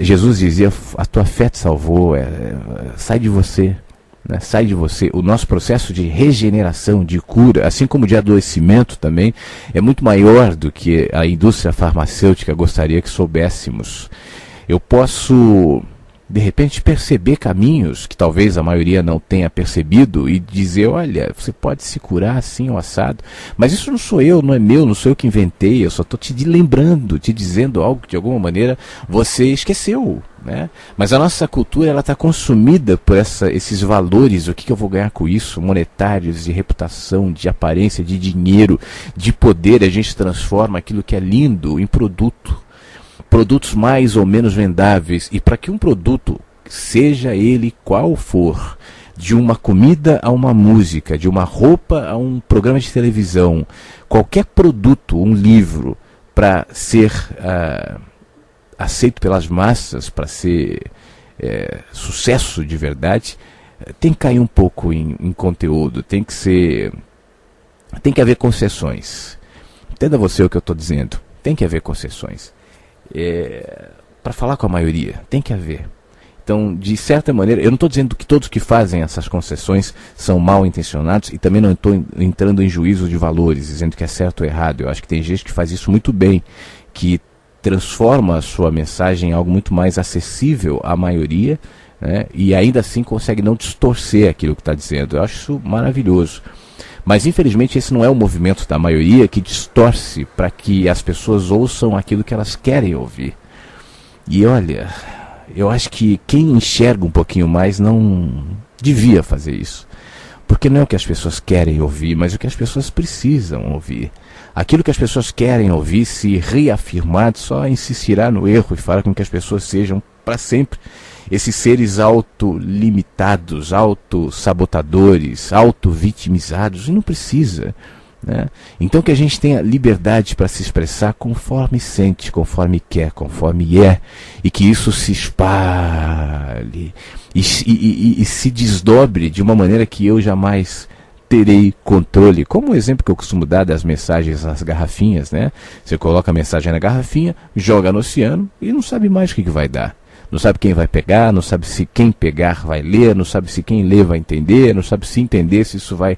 Jesus dizia, a tua fé te salvou, sai de você. Né? Sai de você. O nosso processo de regeneração, de cura, assim como de adoecimento também, é muito maior do que a indústria farmacêutica gostaria que soubéssemos. Eu posso, de repente, perceber caminhos que talvez a maioria não tenha percebido e dizer, olha, você pode se curar assim ou assado, mas isso não sou eu, não é meu, não sou eu que inventei, eu só estou te lembrando, te dizendo algo que de alguma maneira você esqueceu. Né? Mas a nossa cultura está consumida por esses valores, o que eu vou ganhar com isso, monetários, de reputação, de aparência, de dinheiro, de poder. A gente transforma aquilo que é lindo em produtos mais ou menos vendáveis. E para que um produto, seja ele qual for, de uma comida a uma música, de uma roupa a um programa de televisão, qualquer produto, um livro, para ser aceito pelas massas, para ser sucesso de verdade, tem que cair um pouco em conteúdo, tem que haver concessões. Entenda você o que eu estou dizendo, tem que haver concessões. Para falar com a maioria, tem que haver. Então, de certa maneira, eu não estou dizendo que todos que fazem essas concessões são mal intencionados, e também não estou entrando em juízo de valores, dizendo que é certo ou errado. Eu acho que tem gente que faz isso muito bem, que transforma a sua mensagem em algo muito mais acessível à maioria, né, e ainda assim consegue não distorcer aquilo que está dizendo. Eu acho isso maravilhoso. Mas infelizmente esse não é o movimento da maioria, que distorce para que as pessoas ouçam aquilo que elas querem ouvir. E olha, eu acho que quem enxerga um pouquinho mais não devia fazer isso. Porque não é o que as pessoas querem ouvir, mas o que as pessoas precisam ouvir. Aquilo que as pessoas querem ouvir, se reafirmado, só insistirá no erro e fará com que as pessoas sejam, para sempre, esses seres autolimitados, autossabotadores, autovitimizados, e não precisa. Né? Então que a gente tenha liberdade para se expressar conforme sente, conforme quer, conforme é, e que isso se espalhe e se desdobre de uma maneira que eu jamais terei controle. Como o exemplo que eu costumo dar das mensagens nas garrafinhas, né? Você coloca a mensagem na garrafinha, joga no oceano e não sabe mais o que vai dar. Não sabe quem vai pegar, não sabe se quem pegar vai ler, não sabe se quem ler vai entender, não sabe se entender se isso vai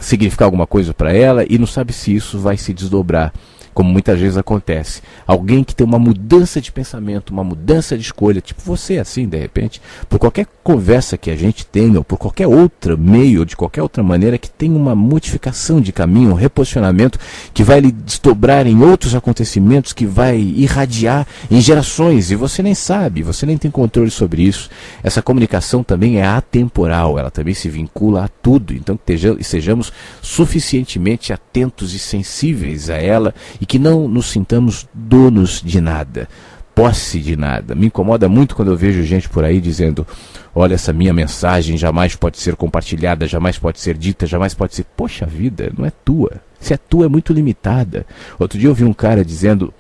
significar alguma coisa para ela, e não sabe se isso vai se desdobrar, como muitas vezes acontece. Alguém que tem uma mudança de pensamento, uma mudança de escolha, tipo você assim, de repente, por qualquer conversa que a gente tenha, ou por qualquer outro meio, ou de qualquer outra maneira, que tem uma modificação de caminho, um reposicionamento, que vai lhe desdobrar em outros acontecimentos, que vai irradiar em gerações, e você nem sabe, você nem tem controle sobre isso. Essa comunicação também é atemporal, ela também se vincula a tudo, então que sejamos suficientemente atentos e sensíveis a ela, e que não nos sintamos donos de nada, posse de nada. Me incomoda muito quando eu vejo gente por aí dizendo, olha, essa minha mensagem jamais pode ser compartilhada, jamais pode ser dita, jamais pode ser... Poxa vida, não é tua. Se é tua, é muito limitada. Outro dia eu vi um cara dizendo,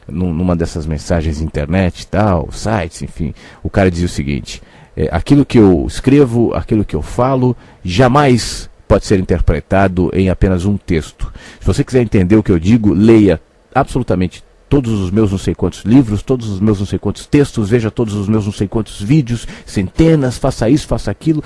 numa dessas mensagens internet, tal, sites, enfim, o cara dizia o seguinte, aquilo que eu escrevo, aquilo que eu falo, jamais pode ser interpretado em apenas um texto. Se você quiser entender o que eu digo, leia absolutamente todos os meus não sei quantos livros, todos os meus não sei quantos textos, veja todos os meus não sei quantos vídeos, centenas, faça isso, faça aquilo.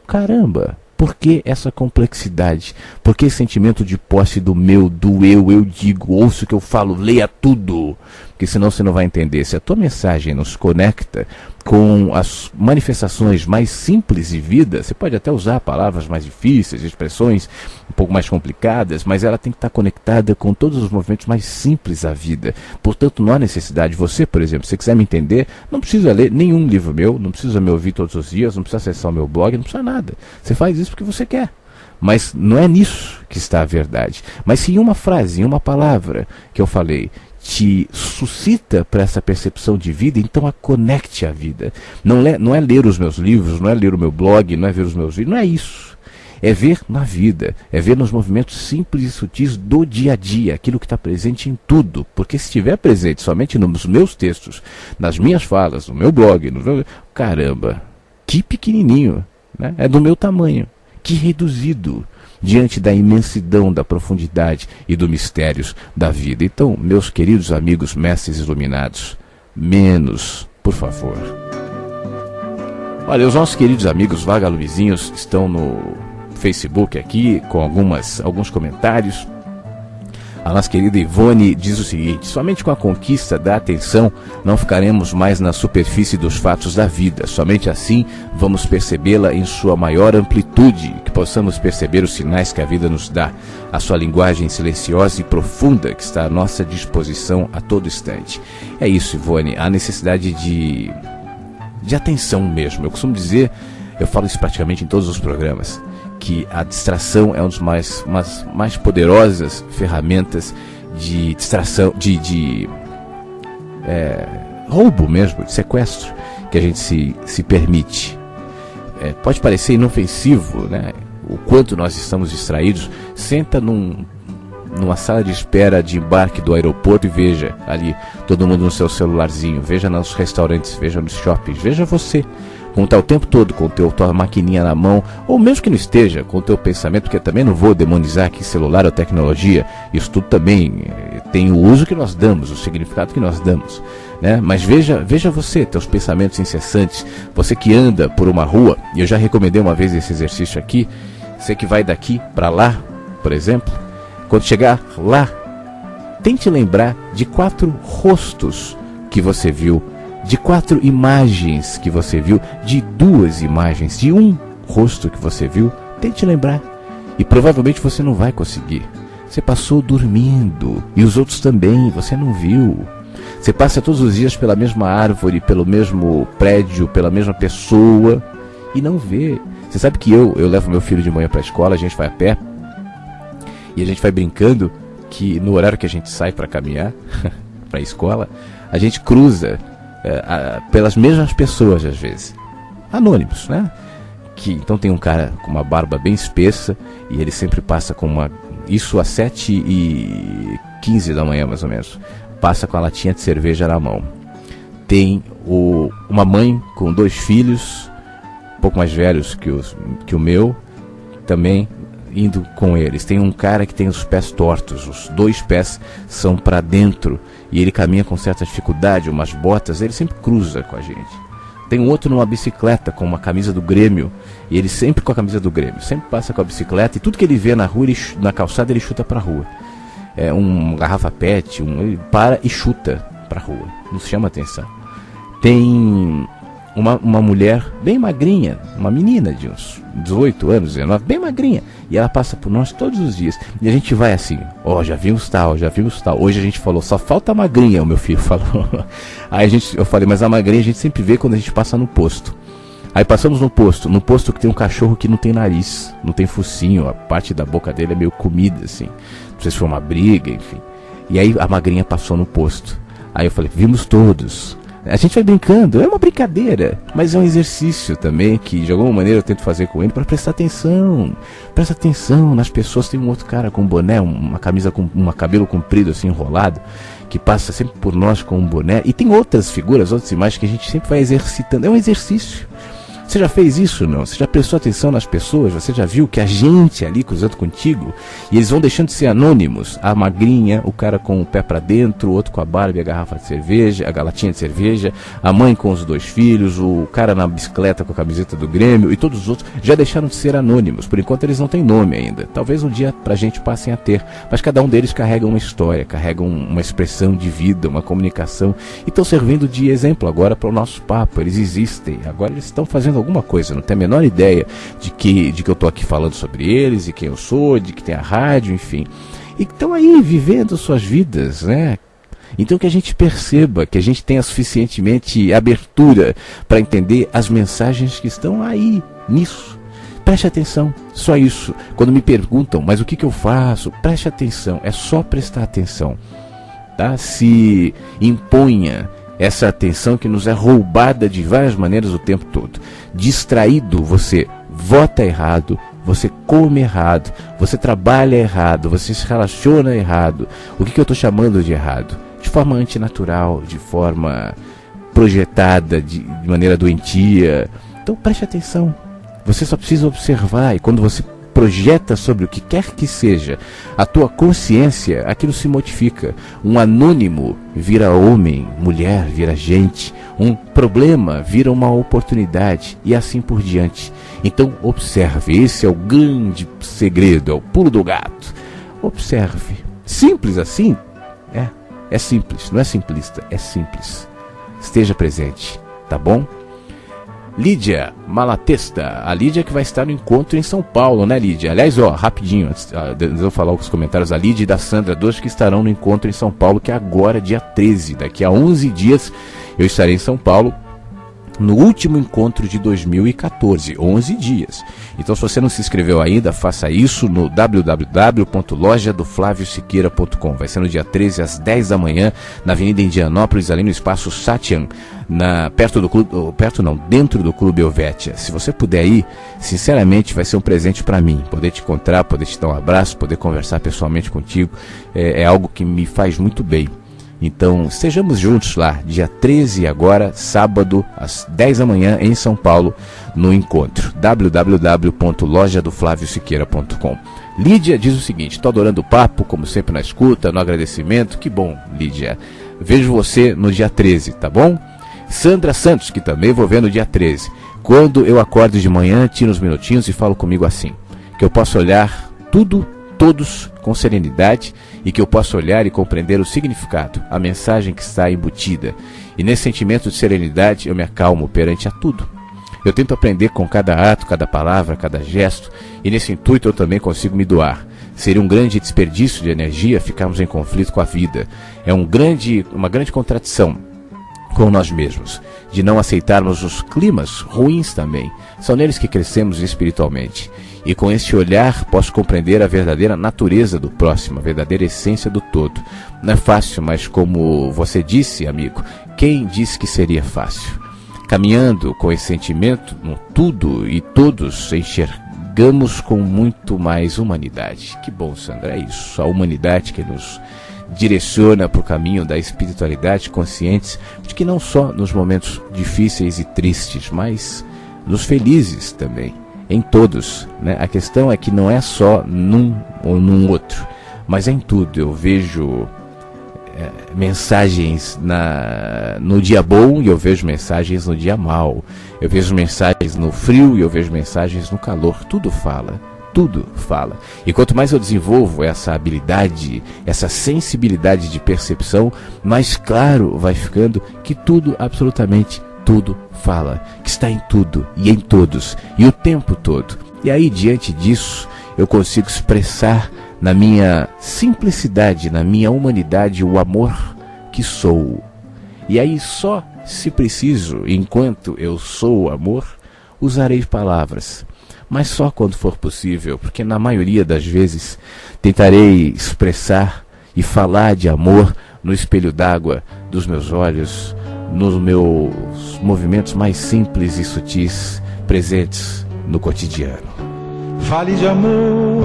Caramba, Por que essa complexidade? Por que esse sentimento de posse do meu, do eu digo, ouço o que eu falo, leia tudo? Porque senão você não vai entender. Se a tua mensagem nos conecta com as manifestações mais simples de vida, você pode até usar palavras mais difíceis, expressões um pouco mais complicadas, mas ela tem que estar conectada com todos os movimentos mais simples da vida. Portanto, não há necessidade. Você, por exemplo, se quiser me entender, não precisa ler nenhum livro meu, não precisa me ouvir todos os dias, não precisa acessar o meu blog, não precisa nada. Você faz isso porque você quer. Mas não é nisso que está a verdade. Mas se em uma frase, em uma palavra que eu falei, te suscita para essa percepção de vida, então a conecte à vida. Não é ler os meus livros, não é ler o meu blog, não é ver os meus vídeos, não é isso. É ver na vida, é ver nos movimentos simples e sutis do dia a dia, aquilo que está presente em tudo. Porque se estiver presente somente nos meus textos, nas minhas falas, no meu blog, caramba, que pequenininho, né? É do meu tamanho, que reduzido diante da imensidão, da profundidade e dos mistérios da vida. Então, meus queridos amigos mestres iluminados, menos, por favor. Olha, os nossos queridos amigos vagalumezinhos estão no Facebook aqui com alguns comentários. A nossa querida Ivone diz o seguinte: somente com a conquista da atenção não ficaremos mais na superfície dos fatos da vida. Somente assim vamos percebê-la em sua maior amplitude, que possamos perceber os sinais que a vida nos dá, a sua linguagem silenciosa e profunda que está à nossa disposição a todo instante. É isso, Ivone, a necessidade de atenção mesmo. Eu costumo dizer, eu falo isso praticamente em todos os programas, que a distração é uma das mais poderosas ferramentas de distração, de roubo mesmo, de sequestro, que a gente se permite. Pode parecer inofensivo, né? O quanto nós estamos distraídos. Senta numa sala de espera de embarque do aeroporto e veja ali todo mundo no seu celularzinho, veja nos restaurantes, veja nos shoppings, veja você com o tempo todo com tua maquininha na mão, ou mesmo que não esteja, com o teu pensamento, porque eu também não vou demonizar aqui celular ou tecnologia, isso tudo também tem o uso que nós damos, o significado que nós damos, né? Mas veja você, teus pensamentos incessantes, você que anda por uma rua, e eu já recomendei uma vez esse exercício aqui, você que vai daqui para lá, por exemplo, quando chegar lá, tente lembrar de 4 rostos que você viu, de 4 imagens que você viu, de 2 imagens, de 1 rosto que você viu. Tente lembrar. E provavelmente você não vai conseguir. Você passou dormindo, e os outros também, você não viu. Você passa todos os dias pela mesma árvore, pelo mesmo prédio, pela mesma pessoa, e não vê. Você sabe que eu levo meu filho de manhã para a escola, a gente vai a pé, e a gente vai brincando que no horário que a gente sai para caminhar para a escola, a gente cruza pelas mesmas pessoas às vezes, anônimos, né? Então tem um cara com uma barba bem espessa e ele sempre passa com isso às 7h15 da manhã mais ou menos, passa com a latinha de cerveja na mão. Tem uma mãe com 2 filhos um pouco mais velhos que o meu, também indo com eles. Tem um cara que tem os pés tortos, os 2 pés são para dentro e ele caminha com certa dificuldade, umas botas, ele sempre cruza com a gente. Tem um outro numa bicicleta com uma camisa do Grêmio, e ele sempre com a camisa do Grêmio, sempre passa com a bicicleta, e tudo que ele vê na rua, na calçada, ele chuta pra rua. Um garrafa pet, ele para e chuta pra rua, não chama atenção. Tem uma mulher bem magrinha, uma menina de uns 18 anos, 19, bem magrinha, e ela passa por nós todos os dias, e a gente vai assim, já vimos tal, hoje a gente falou, só falta a magrinha, o meu filho falou. Aí eu falei, mas a magrinha a gente sempre vê quando a gente passa no posto. Aí passamos no posto que tem um cachorro que não tem nariz, não tem focinho, a parte da boca dele é meio comida assim, não sei se foi uma briga, enfim. E aí a magrinha passou no posto, aí eu falei, vimos todos. A gente vai brincando, é uma brincadeira, mas é um exercício também que de alguma maneira eu tento fazer com ele para prestar atenção. Presta atenção nas pessoas. Tem um outro cara com um boné, uma camisa com um cabelo comprido assim enrolado, que passa sempre por nós com um boné. E tem outras figuras, outras imagens que a gente sempre vai exercitando. É um exercício. Você já fez isso, não? Você já prestou atenção nas pessoas? Você já viu que a gente ali cruzando contigo, e eles vão deixando de ser anônimos? A magrinha, o cara com o pé pra dentro, o outro com a barba e a garrafa de cerveja, a latinha de cerveja, a mãe com os 2 filhos, o cara na bicicleta com a camiseta do Grêmio, e todos os outros já deixaram de ser anônimos. Por enquanto eles não têm nome ainda. Talvez um dia pra gente passem a ter. Mas cada um deles carrega uma história, carrega uma expressão de vida, uma comunicação, e estão servindo de exemplo agora para o nosso papo. Eles existem, agora eles estão fazendo alguma coisa. Não tenho a menor ideia de que eu estou aqui falando sobre eles, e quem eu sou, de que tem a rádio, enfim, e estão aí vivendo suas vidas, né? Então que a gente perceba, que a gente tenha suficientemente abertura para entender as mensagens que estão aí nisso. Preste atenção, só isso. Quando me perguntam, mas o que eu faço? Preste atenção, é só prestar atenção, tá? Se imponha essa atenção que nos é roubada de várias maneiras o tempo todo. Distraído, você vota errado, você come errado, você trabalha errado, você se relaciona errado. O que eu estou chamando de errado? De forma antinatural, de forma projetada, de maneira doentia. Então preste atenção. Você só precisa observar, e quando você projeta sobre o que quer que seja a tua consciência, aquilo se modifica. Um anônimo vira homem, mulher vira gente, um problema vira uma oportunidade, e assim por diante. Então observe, esse é o grande segredo, é o pulo do gato. Observe. Simples assim? É simples, não é simplista, é simples. Esteja presente, tá bom? Lídia Malatesta, a Lídia que vai estar no encontro em São Paulo, né, Lídia? Aliás, rapidinho, antes de eu falar os comentários, a Lídia e da Sandra, 2 que estarão no encontro em São Paulo, que é agora, dia 13, daqui a 11 dias eu estarei em São Paulo, no último encontro de 2014, 11 dias. Então, se você não se inscreveu ainda, faça isso no www.lojadoflaviosiqueira.com. Vai ser no dia 13, às 10 da manhã, na Avenida Indianópolis, ali no Espaço Satyan, dentro do Clube Helvetia. Se você puder ir, sinceramente, vai ser um presente para mim. Poder te encontrar, poder te dar um abraço, poder conversar pessoalmente contigo, é algo que me faz muito bem. Então, estejamos juntos lá, dia 13 agora, sábado, às 10 da manhã, em São Paulo, no encontro. www.lojadoflaviosiqueira.com. Lídia diz o seguinte: estou adorando o papo, como sempre na escuta, no agradecimento. Que bom, Lídia. Vejo você no dia 13, tá bom? Sandra Santos, que também vou ver no dia 13. Quando eu acordo de manhã, tiro uns minutinhos e falo comigo assim: que eu posso olhar todos com serenidade, e que eu possa olhar e compreender o significado, a mensagem que está embutida. E nesse sentimento de serenidade eu me acalmo perante a tudo. Eu tento aprender com cada ato, cada palavra, cada gesto, e nesse intuito eu também consigo me doar. Seria um grande desperdício de energia ficarmos em conflito com a vida. É uma grande contradição com nós mesmos, de não aceitarmos os climas ruins também. São neles que crescemos espiritualmente. E com este olhar posso compreender a verdadeira natureza do próximo, a verdadeira essência do todo. Não é fácil, mas como você disse, amigo, quem disse que seria fácil? Caminhando com esse sentimento, no tudo e todos enxergamos com muito mais humanidade. Que bom, Sandra, é isso. A humanidade que nos direciona para o caminho da espiritualidade, conscientes de que não só nos momentos difíceis e tristes, mas nos felizes também. Em todos, né? A questão é que não é só num ou num outro, mas é em tudo. Eu vejo mensagens no dia bom, e eu vejo mensagens no dia mau. Eu vejo mensagens no frio e eu vejo mensagens no calor. Tudo fala. E quanto mais eu desenvolvo essa habilidade, essa sensibilidade de percepção, mais claro vai ficando que tudo, absolutamente tudo fala, que está em tudo e em todos e o tempo todo. E aí, diante disso, eu consigo expressar na minha simplicidade, na minha humanidade, o amor que sou. E aí, só se preciso, enquanto eu sou o amor, usarei palavras, mas só quando for possível, porque na maioria das vezes tentarei expressar e falar de amor no espelho d'água dos meus olhos, nos meus movimentos mais simples e sutis, presentes no cotidiano. Fale de amor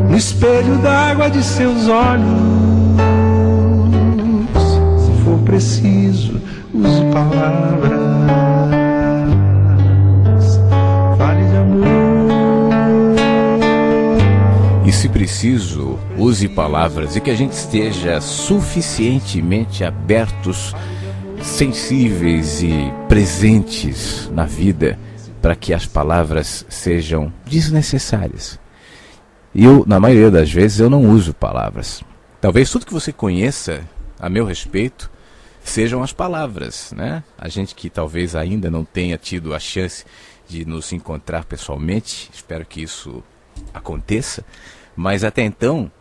no espelho d'água de seus olhos. Se for preciso, use palavras. se preciso, use palavras e que a gente esteja suficientemente abertos, sensíveis e presentes na vida para que as palavras sejam desnecessárias. E eu, na maioria das vezes, eu não uso palavras. Talvez tudo que você conheça a meu respeito sejam as palavras, né? A gente que talvez ainda não tenha tido a chance de nos encontrar pessoalmente, espero que isso aconteça, mas até então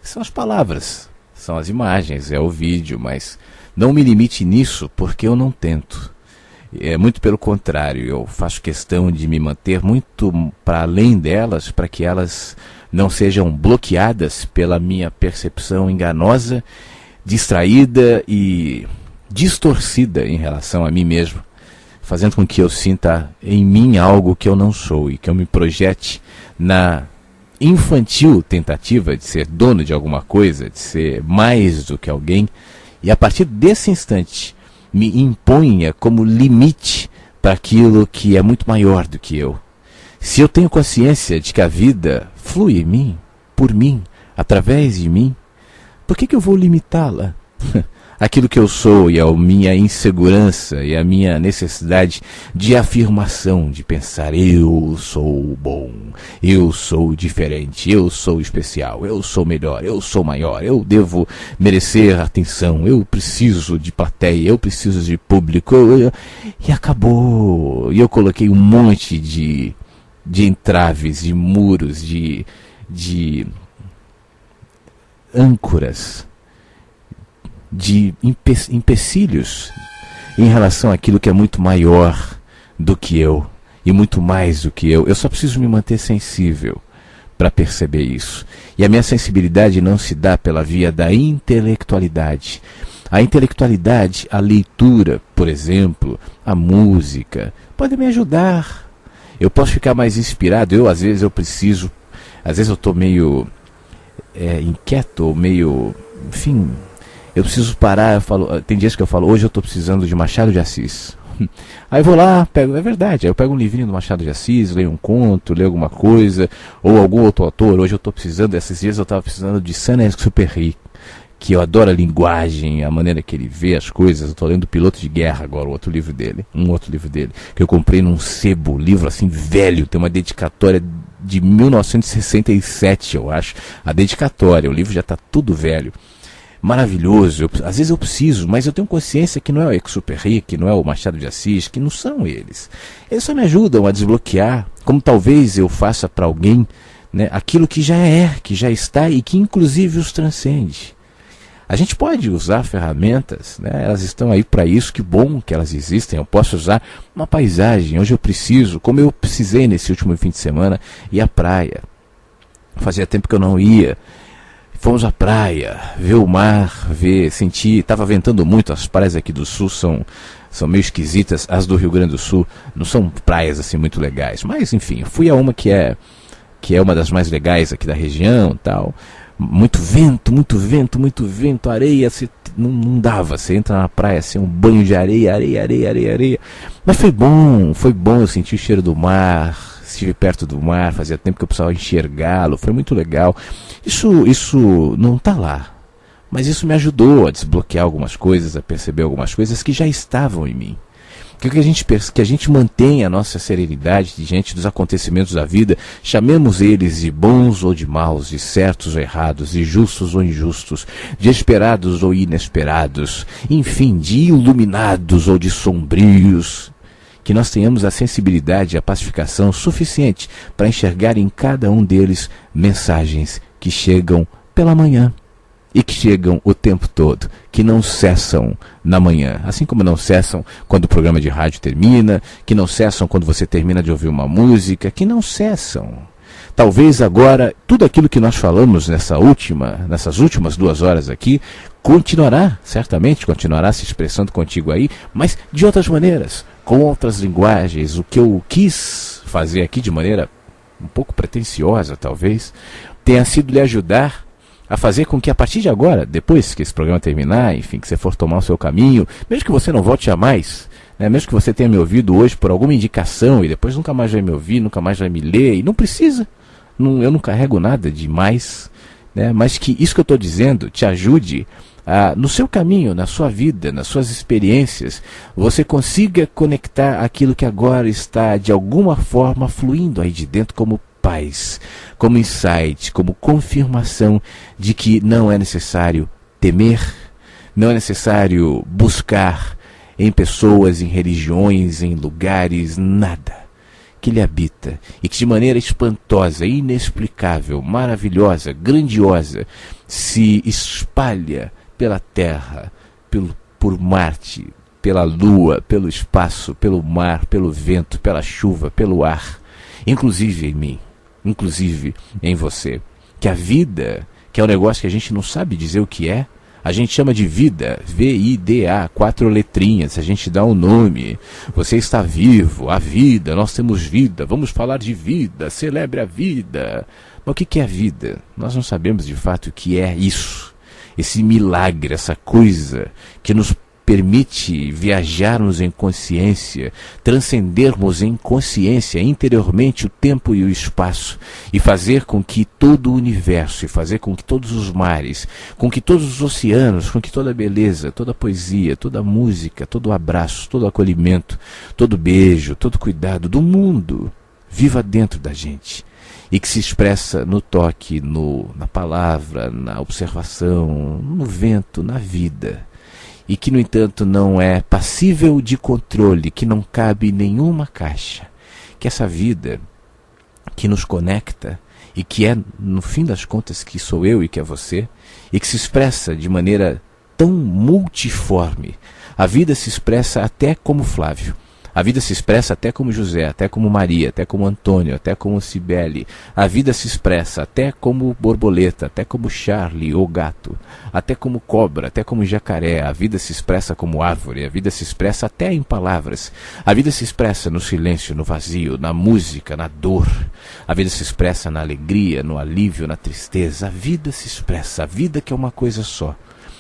são as palavras, são as imagens, é o vídeo, mas não me limite nisso porque eu não tento. É muito pelo contrário, eu faço questão de me manter muito para além delas, para que elas não sejam bloqueadas pela minha percepção enganosa, distraída e distorcida em relação a mim mesmo, fazendo com que eu sinta em mim algo que eu não sou e que eu me projete na infantil tentativa de ser dono de alguma coisa, de ser mais do que alguém, e a partir desse instante me imponha como limite para aquilo que é muito maior do que eu. Se eu tenho consciência de que a vida flui em mim, por mim, através de mim, por que eu vou limitá-la? Aquilo que eu sou e a minha insegurança e a minha necessidade de afirmação, de pensar eu sou bom, eu sou diferente, eu sou especial, eu sou melhor, eu sou maior, eu devo merecer atenção, eu preciso de plateia, eu preciso de público, e acabou. E eu coloquei um monte de entraves, de muros, de âncoras, de empecilhos em relação àquilo que é muito maior do que eu e muito mais do que eu. Eu só preciso me manter sensível para perceber isso. E a minha sensibilidade não se dá pela via da intelectualidade. A intelectualidade, a leitura, por exemplo, a música, pode me ajudar. Eu posso ficar mais inspirado. Às vezes eu estou meio inquieto, ou meio, enfim, eu preciso parar. Tem dias que eu falo, hoje eu estou precisando de Machado de Assis. Aí eu vou lá, pego, é verdade, aí eu pego um livrinho do Machado de Assis, leio um conto, leio alguma coisa, ou algum outro autor. Hoje eu estou precisando, esses dias eu estava precisando de Saint-Exupéry, que eu adoro a linguagem, a maneira que ele vê as coisas. Eu estou lendo Piloto de Guerra agora, um outro livro dele, que eu comprei num sebo, livro assim velho, tem uma dedicatória de 1967, eu acho, a dedicatória, o livro já está tudo velho. Maravilhoso, às vezes eu preciso, mas eu tenho consciência que não é o Exupéry, que não é o Machado de Assis, que não são eles. Eles só me ajudam a desbloquear, como talvez eu faça para alguém, né, aquilo que já é, que já está e que inclusive os transcende. A gente pode usar ferramentas, né, elas estão aí para isso, que bom que elas existem. Eu posso usar uma paisagem, hoje eu preciso, como eu precisei nesse último fim de semana, ir à praia. Fazia tempo que eu não ia. Fomos à praia, ver o mar, sentir, estava ventando muito, as praias aqui do sul são meio esquisitas, as do Rio Grande do Sul não são praias assim muito legais, mas enfim, fui a uma que é uma das mais legais aqui da região, tal. Muito vento, areia, não dava, você entra na praia assim, um banho de areia, mas foi bom, eu senti o cheiro do mar, estive perto do mar, fazia tempo que eu precisava enxergá-lo, foi muito legal. Isso não está lá, mas isso me ajudou a desbloquear algumas coisas, a perceber algumas coisas que já estavam em mim. Que a gente mantenha a nossa serenidade diante dos acontecimentos da vida, chamemos eles de bons ou de maus, de certos ou errados, de justos ou injustos, de esperados ou inesperados, enfim, de iluminados ou de sombrios. Que nós tenhamos a sensibilidade e a pacificação suficiente para enxergar em cada um deles mensagens que chegam pela manhã e que chegam o tempo todo, que não cessam na manhã, assim como não cessam quando o programa de rádio termina, que não cessam quando você termina de ouvir uma música, que não cessam. Talvez agora, tudo aquilo que nós falamos nessas últimas 2 horas aqui, certamente continuará se expressando contigo aí, mas de outras maneiras, com outras linguagens. O que eu quis fazer aqui de maneira um pouco pretensiosa, talvez, tenha sido lhe ajudar a fazer com que a partir de agora, depois que esse programa terminar, enfim, que você for tomar o seu caminho, mesmo que você não volte jamais, né, mesmo que você tenha me ouvido hoje por alguma indicação e depois nunca mais vai me ouvir, nunca mais vai me ler, e não precisa. eu não carrego nada demais, né? Mas que isso que eu estou dizendo te ajude no seu caminho, na sua vida, nas suas experiências, você consiga conectar aquilo que agora está de alguma forma fluindo aí de dentro como paz, como insight, como confirmação de que não é necessário temer, não é necessário buscar em pessoas, em religiões, em lugares, nada que lhe habita e que de maneira espantosa, inexplicável, maravilhosa, grandiosa se espalha pela Terra, por Marte, pela Lua, pelo espaço, pelo mar, pelo vento, pela chuva, pelo ar, inclusive em mim, inclusive em você. Que a vida, que é um negócio que a gente não sabe dizer o que é, a gente chama de vida, V-I-D-A, 4 letrinhas, a gente dá um nome. Você está vivo, a vida, nós temos vida, vamos falar de vida, celebre a vida. Mas o que é a vida? Nós não sabemos de fato o que é isso. Esse milagre, essa coisa que nos permite viajarmos em consciência, transcendermos em consciência interiormente o tempo e o espaço e fazer com que todo o universo, e fazer com que todos os mares, com que todos os oceanos, com que toda a beleza, toda a poesia, toda a música, todo o abraço, todo o acolhimento, todo o beijo, todo o cuidado do mundo viva dentro da gente. E que se expressa no toque, na palavra, na observação, no vento, na vida. E que, no entanto, não é passível de controle, que não cabe em nenhuma caixa. Que essa vida que nos conecta e que é, no fim das contas, que sou eu e que é você, e que se expressa de maneira tão multiforme. A vida se expressa até como Flávio. A vida se expressa até como José, até como Maria, até como Antônio, até como Cibele. A vida se expressa até como borboleta, até como Charlie ou gato, até como cobra, até como jacaré. A vida se expressa como árvore, a vida se expressa até em palavras. A vida se expressa no silêncio, no vazio, na música, na dor. A vida se expressa na alegria, no alívio, na tristeza. A vida se expressa, a vida que é uma coisa só.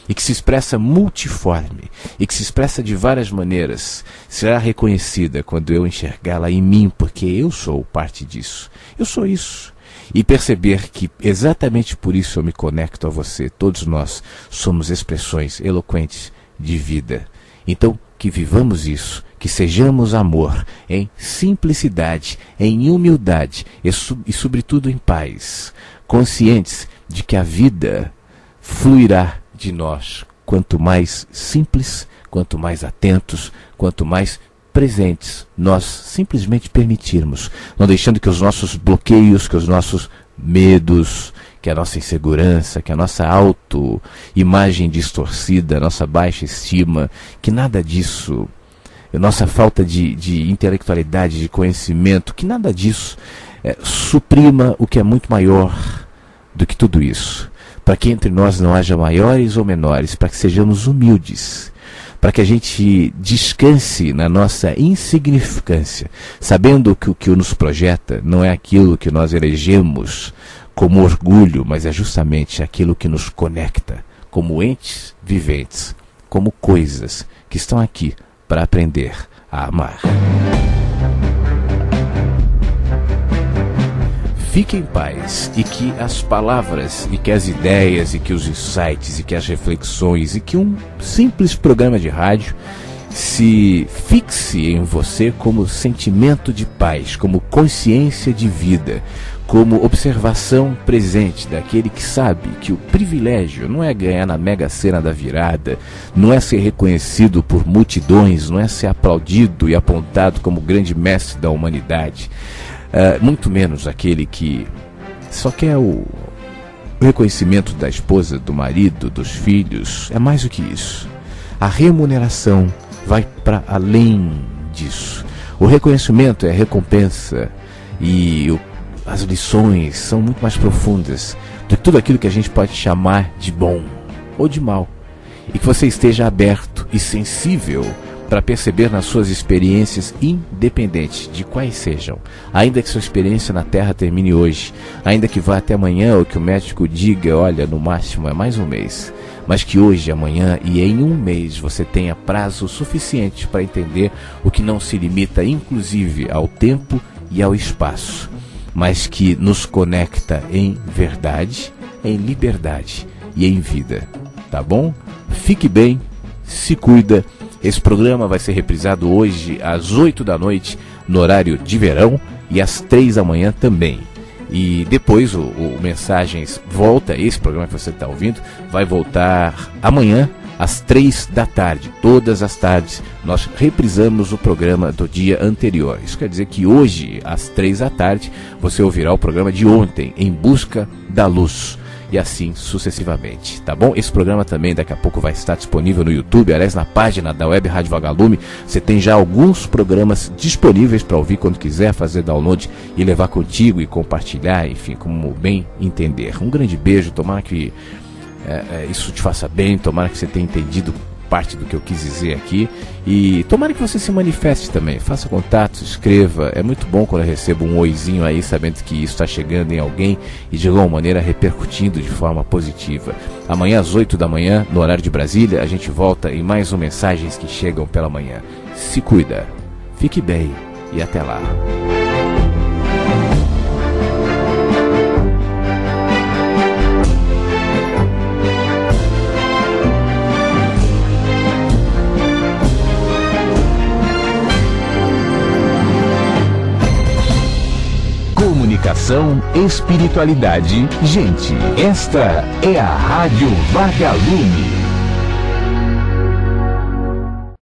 E que se expressa multiforme, e que se expressa de várias maneiras, será reconhecida quando eu enxergá-la em mim, porque eu sou parte disso. Eu sou isso. E perceber que exatamente por isso eu me conecto a você. Todos nós somos expressões eloquentes de vida. Então, que vivamos isso, que sejamos amor, em simplicidade, em humildade e sobretudo em paz, conscientes de que a vida fluirá de nós, quanto mais simples, quanto mais atentos, quanto mais presentes nós simplesmente permitirmos, não deixando que os nossos bloqueios, que os nossos medos, que a nossa insegurança, que a nossa autoimagem distorcida, a nossa baixa estima, que nada disso, a nossa falta de intelectualidade, de conhecimento, que nada disso suprima o que é muito maior do que tudo isso. Para que entre nós não haja maiores ou menores, para que sejamos humildes, para que a gente descanse na nossa insignificância, sabendo que o que nos projeta não é aquilo que nós elegemos como orgulho, mas é justamente aquilo que nos conecta como entes viventes, como coisas que estão aqui para aprender a amar. Fique em paz e que as palavras, e que as ideias, e que os insights, e que as reflexões, e que um simples programa de rádio se fixe em você como sentimento de paz, como consciência de vida, como observação presente daquele que sabe que o privilégio não é ganhar na Mega Sena da virada, não é ser reconhecido por multidões, não é ser aplaudido e apontado como grande mestre da humanidade. Muito menos aquele que só quer o reconhecimento da esposa, do marido, dos filhos. É mais do que isso. A remuneração vai para além disso. O reconhecimento é a recompensa e as lições são muito mais profundas do que tudo aquilo que a gente pode chamar de bom ou de mal. E que você esteja aberto e sensível para perceber nas suas experiências, independente de quais sejam, ainda que sua experiência na Terra termine hoje, ainda que vá até amanhã, ou que o médico diga, olha, no máximo é mais um mês, mas que hoje, amanhã e em um mês você tenha prazo suficiente para entender o que não se limita inclusive ao tempo e ao espaço. mas que nos conecta em verdade, em liberdade e em vida. Tá bom? Fique bem, se cuida. Esse programa vai ser reprisado hoje às 8 da noite, no horário de verão, e às 3 da manhã também. E depois o Mensagens volta, esse programa que você está ouvindo, vai voltar amanhã, às 3 da tarde. Todas as tardes nós reprisamos o programa do dia anterior. Isso quer dizer que hoje, às 3 da tarde, você ouvirá o programa de ontem, Em Busca da Luz. E assim sucessivamente, tá bom? Esse programa também daqui a pouco vai estar disponível no YouTube. Aliás, na página da Web Rádio Vagalume, você tem já alguns programas disponíveis para ouvir quando quiser, fazer download e levar contigo e compartilhar, enfim, como bem entender. Um grande beijo, tomara que isso te faça bem, tomara que você tenha entendido parte do que eu quis dizer aqui, e tomara que você se manifeste também, faça contatos, escreva. É muito bom quando eu recebo um oizinho aí, sabendo que isso está chegando em alguém e de alguma maneira repercutindo de forma positiva. Amanhã às 8 da manhã, no horário de Brasília, a gente volta em mais um Mensagens que Chegam pela Manhã. Se cuida, fique bem e até lá. Comunicação, espiritualidade, gente. Esta é a Rádio Vagalume.